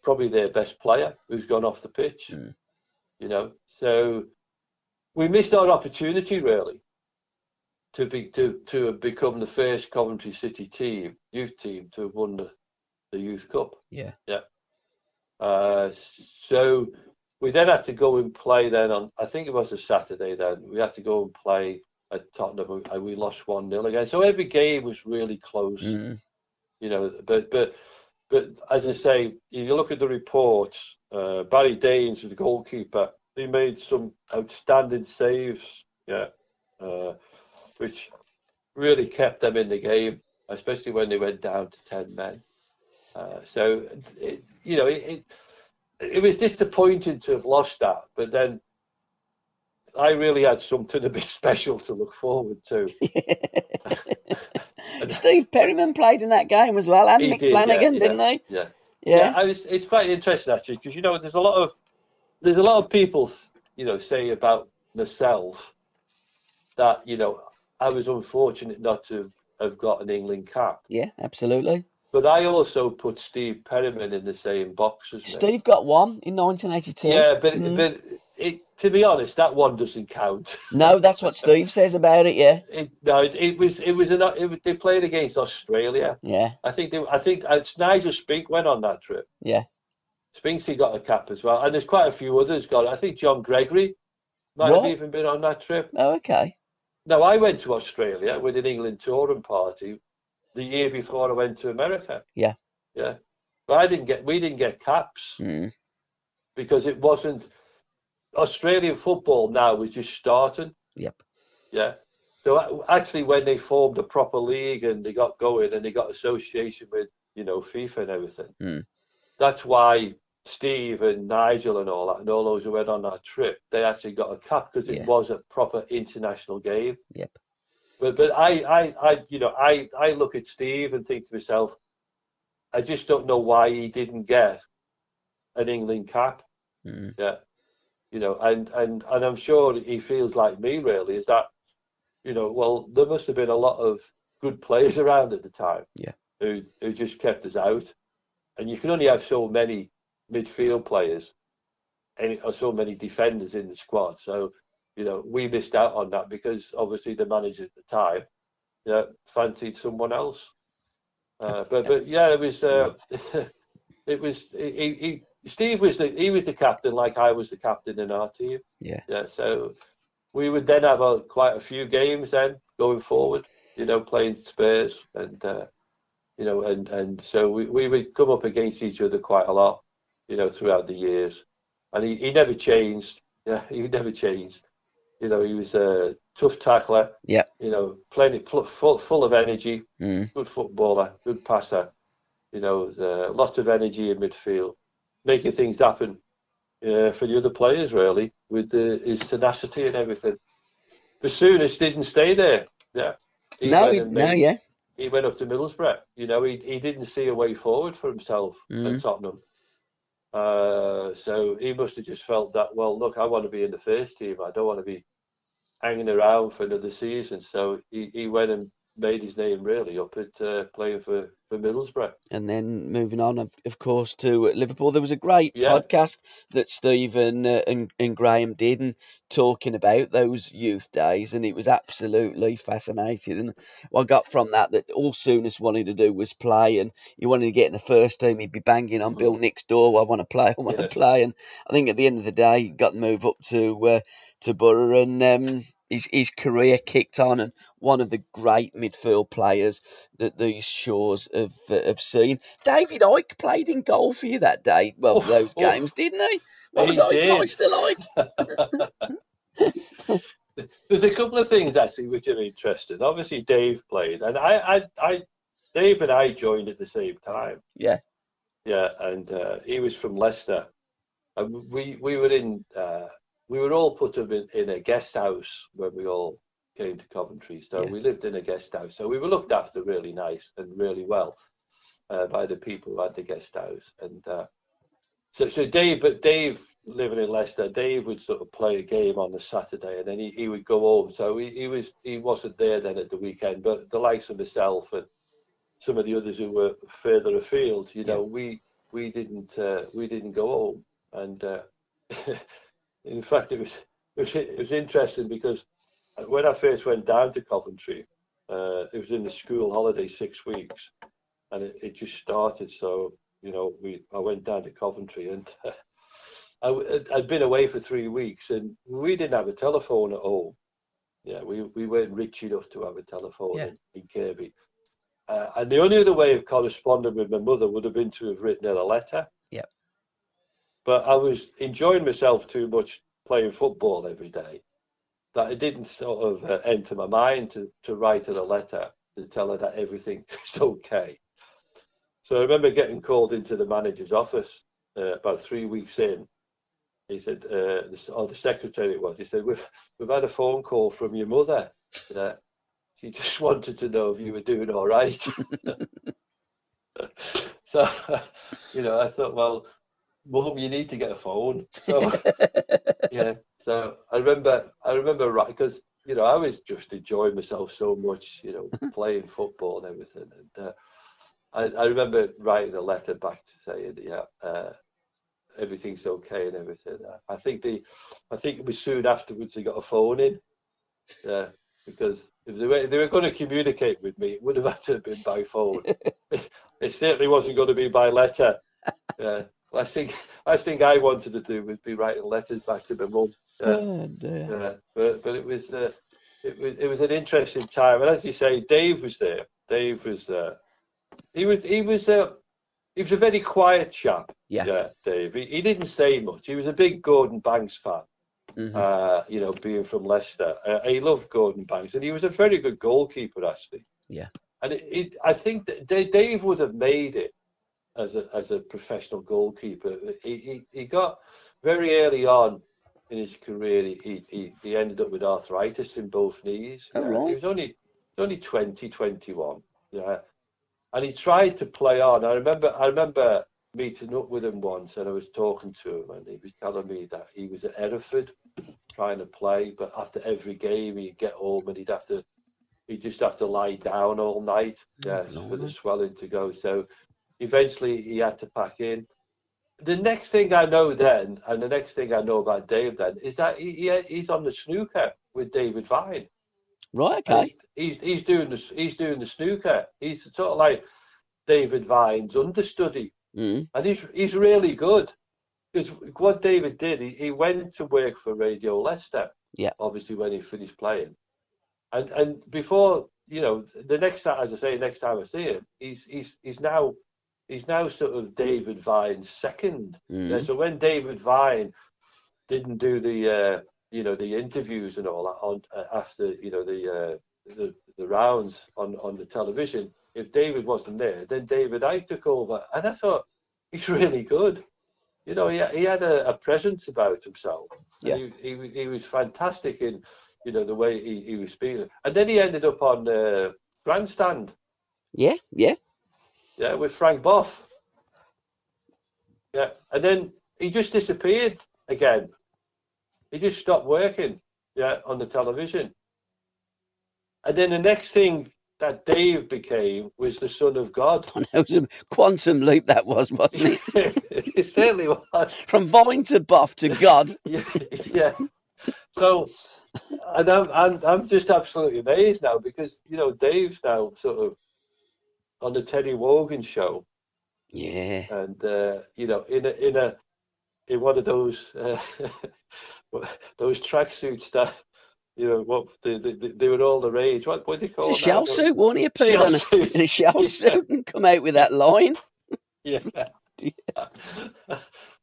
probably their best player who's gone off the pitch. So we missed our opportunity really to become the first Coventry City youth team to have won the Youth Cup. Yeah. So we then had to go and play then on, I think it was a Saturday then, we had to go and play at Tottenham and we lost 1-0 again. So every game was really close, but as I say, if you look at the reports, Barry Daines, the goalkeeper, he made some outstanding saves, which really kept them in the game, especially when they went down to 10 men. So, it was disappointing to have lost that, but then I really had something a bit special to look forward to. Steve Perryman played in that game as well, and Mick Flanagan, didn't they? Yeah. It's quite interesting actually, because there's a lot of people say about myself that I was unfortunate not to have got an England cap. Yeah, absolutely. But I also put Steve Perryman in the same box as me. Steve got one in 1982. Yeah, but to be honest, that one doesn't count. No, that's what Steve says about it. Yeah. They played against Australia. Yeah. I think Nigel Spink went on that trip. Yeah. Spinksy got a cap as well, and there's quite a few others got it. I think John Gregory might have even been on that trip. Oh, okay. Now I went to Australia with an England touring party the year before I went to America. Yeah. Yeah. But we didn't get caps because it wasn't. Australian football now was just starting. Yep. Yeah. So actually, when they formed a proper league and they got going and they got association with FIFA and everything, that's why Steve and Nigel and all that and all those who went on that trip, they actually got a cap because it was a proper international game. Yep. But I look at Steve and think to myself, I just don't know why he didn't get an England cap. Yeah. And I'm sure he feels like me really, is that, well, there must have been a lot of good players around at the time who just kept us out. And you can only have so many midfield players or so many defenders in the squad. So, we missed out on that because obviously the manager at the time fancied someone else. But yeah, it was it was Steve was the captain, like I was the captain in our team. Yeah. So we would then have quite a few games then going forward, playing Spurs, and and so we would come up against each other quite a lot, throughout the years, and he never changed. Yeah, he never changed. He was a tough tackler. Yeah. Plenty full of energy, good footballer, good passer. Lots of energy in midfield, making things happen for the other players, really, with his tenacity and everything. But Souness didn't stay there. Yeah. He went up to Middlesbrough. He didn't see a way forward for himself at Tottenham. So he must have just felt that, well, look, I want to be in the first team. I don't want to be hanging around for another season. So he went and made his name really up at playing for Middlesbrough. And then moving on, of course, to Liverpool. There was a great podcast that Steve and Graham did, and talking about those youth days, and it was absolutely fascinating. And what I got from that all Souness wanted to do was play, and he wanted to get in the first team. He'd be banging on Bill Nick's door, I want to play, I want to play. And I think at the end of the day, he got the move up to Borough, and his career kicked on, and one of the great midfield players that these shores have seen. David Icke played in goal for you that day. Well, those games, didn't he? What was Icke like? There's a couple of things actually which are interesting. Obviously, Dave played, and Dave and I joined at the same time. Yeah, and he was from Leicester, and we were all put up in a guest house when we all came to Coventry. So we lived in a guest house. So we were looked after really nice and really well by the people who had the guest house. And so Dave living in Leicester, Dave would sort of play a game on the Saturday, and then he would go home. So he wasn't there then at the weekend. But the likes of myself and some of the others who were further afield, we didn't go home. And in fact, it was interesting because when I first went down to Coventry, it was in the school holiday 6 weeks, and it just started. So I went down to Coventry, and I'd been away for 3 weeks, and we didn't have a telephone at home. Yeah, we weren't rich enough to have a telephone in Cabbie, and the only other way of corresponding with my mother would have been to have written her a letter. Yeah. But I was enjoying myself too much playing football every day that it didn't sort of enter my mind to write her a letter to tell her that everything was okay. So I remember getting called into the manager's office about 3 weeks in. He said, the secretary it was, he said, we've had a phone call from your mother. She just wanted to know if you were doing all right. So, I thought, well, Mum, you need to get a phone. So, so I remember right, because, I was just enjoying myself so much, playing football and everything. And I remember writing a letter back to saying, everything's okay and everything. I think it was soon afterwards they got a phone in. Because if they were going to communicate with me, it would have had to have been by phone. It certainly wasn't going to be by letter. Last thing I wanted to do was be writing letters back to my mum. But it was an interesting time, and as you say, Dave was there. Dave was he was a very quiet chap. Dave. He didn't say much. He was a big Gordon Banks fan. Being from Leicester, he loved Gordon Banks, and he was a very good goalkeeper actually. And I think that Dave would have made it as a professional goalkeeper. He got very early on in his career. He ended up with arthritis in both knees. He was only 20, 21. And he tried to play on. I remember meeting up with him once, and I was talking to him, and he was telling me that he was at Hereford trying to play, but after every game he'd get home and he'd just have to lie down all night for the swelling to go. So eventually he had to pack in. The next thing I know then, and the next thing I know about Dave then, is that he's on the snooker with David Vine. Right, okay. He's doing the snooker. He's sort of like David Vine's understudy. Mm. and he's really good. Because what David did, he went to work for Radio Leicester. Yeah. Obviously, when he finished playing, and before, the next time, as I say, next time I see him, he's now sort of David Vine's second. Mm. Yeah, so when David Vine didn't do the the interviews and all that on after the rounds on the television, if David wasn't there, then David Icke took over, and I thought he's really good. He had a presence about himself. Yeah. And he was fantastic in the way he was speaking. And then he ended up on Grandstand. Yeah. Yeah, with Frank Boff. Yeah, and then he just disappeared again. He just stopped working. Yeah, on the television. And then the next thing that Dave became was the Son of God. It was a quantum leap, that wasn't it? It certainly was. From Vine to Buff to God. Yeah. So, and I'm just absolutely amazed now, because Dave's now sort of on the Teddy Wogan show. Yeah. And in one of those those tracksuits that. What they were all the rage. What do they call it? It's a shell suit, won't he? Appeared in a shell suit and come out with that line. Yeah.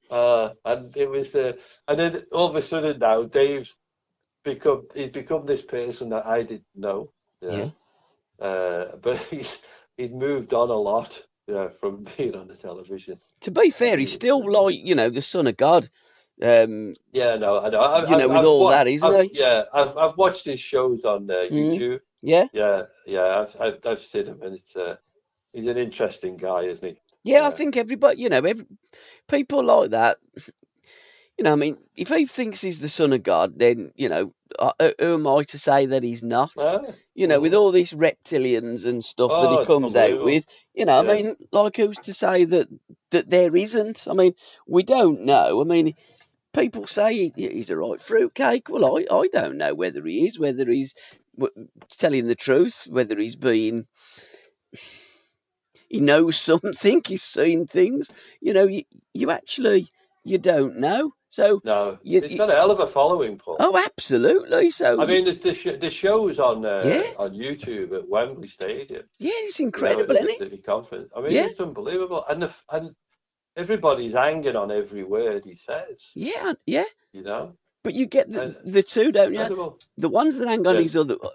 And it was, and then all of a sudden now, Dave's become this person that I didn't know. Yeah. But he'd moved on a lot. Yeah, from being on the television. To be fair, he's still like the Son of God. Yeah, no, I know. With all that, isn't he? Yeah, I've watched his shows on YouTube. Yeah. I've seen him, and he's an interesting guy, isn't he? Yeah, I think everybody, people like that. I mean, if he thinks he's the Son of God, then who am I to say that he's not? With all these reptilians and stuff that he comes out with, I mean, like, who's to say that there isn't? I mean, we don't know. I mean, people say he's a right fruitcake. Well, I don't know whether he is, whether he's telling the truth, whether he's being... He knows something, he's seen things. You don't know. So no, he's got a hell of a following, Paul. Oh, absolutely. So I mean, the shows on YouTube at Wembley Stadium. Yeah, it's incredible, isn't it? Conference. I mean, it's unbelievable, and everybody's hanging on every word he says. Yeah. But you get the two, don't you? Incredible. The ones that hang on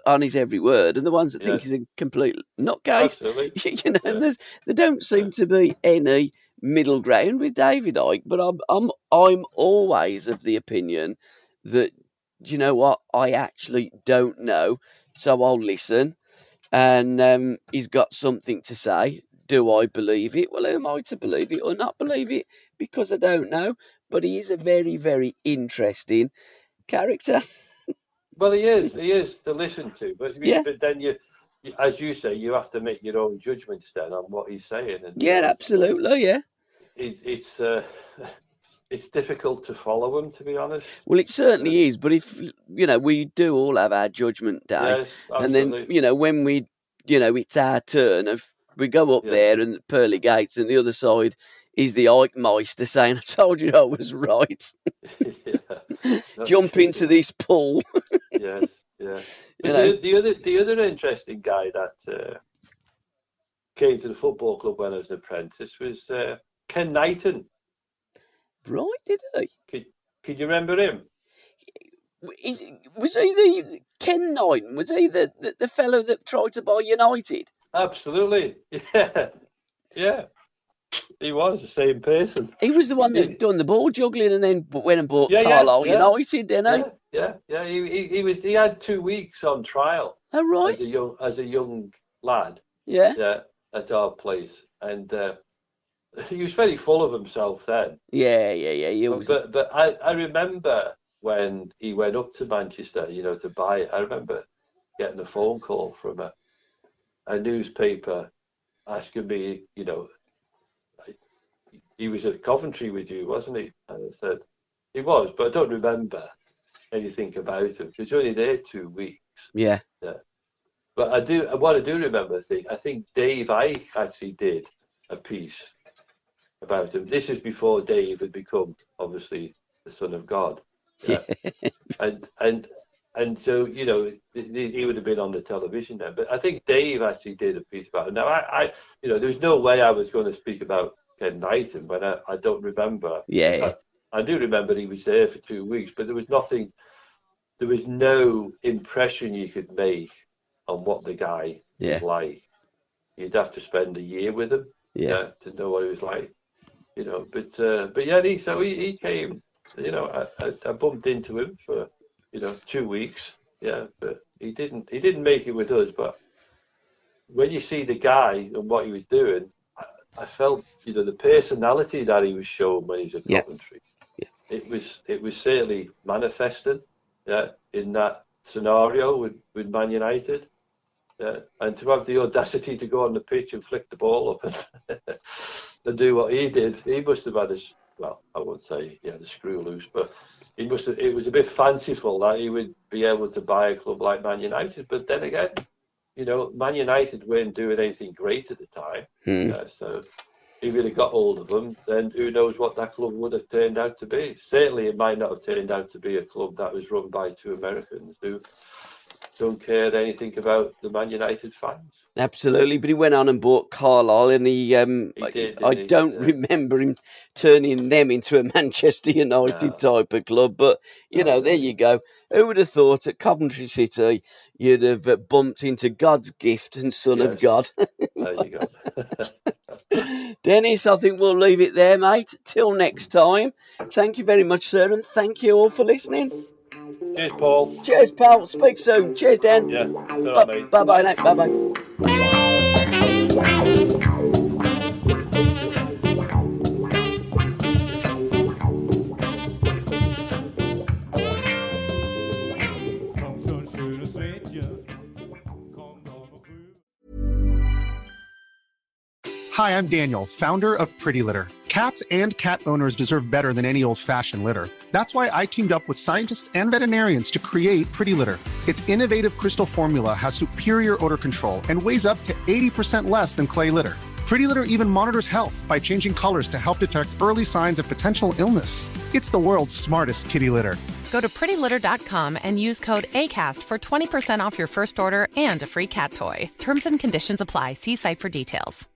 on his every word, and the ones that think he's a complete nutcase. Absolutely. And there don't seem to be any middle ground with David Icke. But I'm always of the opinion that, you know what, I actually don't know, so I'll listen. And he's got something to say. Do I believe it? Well, who am I to believe it or not believe it? Because I don't know. But he is a very, very interesting character. Well, he is to listen to. But then you, as you say, you have to make your own judgments then on what he's saying. And, absolutely, yeah. It's difficult to follow him, to be honest. Well, it certainly is. But if we do all have our judgment day, yes, absolutely. And then when we, it's our turn of. We go up there and pearly gates, and the other side is the Ike Meister saying, "I told you I was right." Jump into this pool. Yes. The other interesting guy that came to the football club when I was an apprentice was Ken Knighton. Right, did he? Can you remember him? Was he the Ken Knighton? Was he the fellow that tried to buy United? Absolutely, yeah. He was the same person. He was the one that done the ball juggling and then went and bought Carlisle United, didn't he? Yeah. He had 2 weeks on trial. Oh, right. As a young lad. Yeah. At our place, and he was very full of himself then. Yeah. He was. But I remember when he went up to Manchester, to buy it. I remember getting a phone call from a newspaper asking me, he was at Coventry with you, wasn't he? And I said, he was, but I don't remember anything about him. He was only there 2 weeks. Yeah. But I do remember, I think Dave Icke actually did a piece about him. This is before Dave had become, obviously, the son of God. Yeah. And so, you know, he would have been on the television then. But I think Dave actually did a piece about it. Now, you know, there's no way I was going to speak about Ken Knighton, but I don't remember. Yeah. I do remember he was there for 2 weeks, but there was no impression you could make on what the guy was like. You'd have to spend a year with him to know what he was like, you know. But yeah, he came, you know, I bumped into him for, you know, 2 weeks, but he didn't make it with us. But when you see the guy and what he was doing, I felt, you know, the personality that he was showing when he was at Coventry. It was certainly manifested, in that scenario with Man United, and to have the audacity to go on the pitch and flick the ball up and do what he did, he must have had I won't say he had a screw loose, but it was a bit fanciful that he would be able to buy a club like Man United. But then again, you know, Man United weren't doing anything great at the time, so if he'd have got hold of them, then who knows what that club would have turned out to be. Certainly it might not have turned out to be a club that was run by two Americans who don't care anything about the Man United fans. Absolutely, but he went on and bought Carlisle, and he did, I don't remember him turning them into a Manchester United type of club. But, you know, there you go. Who would have thought at Coventry City you'd have bumped into God's gift and Son of God? There you go. Dennis, I think we'll leave it there, mate. Till next time. Thank you very much, sir, and thank you all for listening. Cheers, Paul. Cheers, pal. Speak soon. Cheers, Dan. Yeah. Bye-bye, mate. Bye-bye. Hi, I'm Daniel, founder of Pretty Litter. Cats and cat owners deserve better than any old-fashioned litter. That's why I teamed up with scientists and veterinarians to create Pretty Litter. Its innovative crystal formula has superior odor control and weighs up to 80% less than clay litter. Pretty Litter even monitors health by changing colors to help detect early signs of potential illness. It's the world's smartest kitty litter. Go to prettylitter.com and use code ACAST for 20% off your first order and a free cat toy. Terms and conditions apply. See site for details.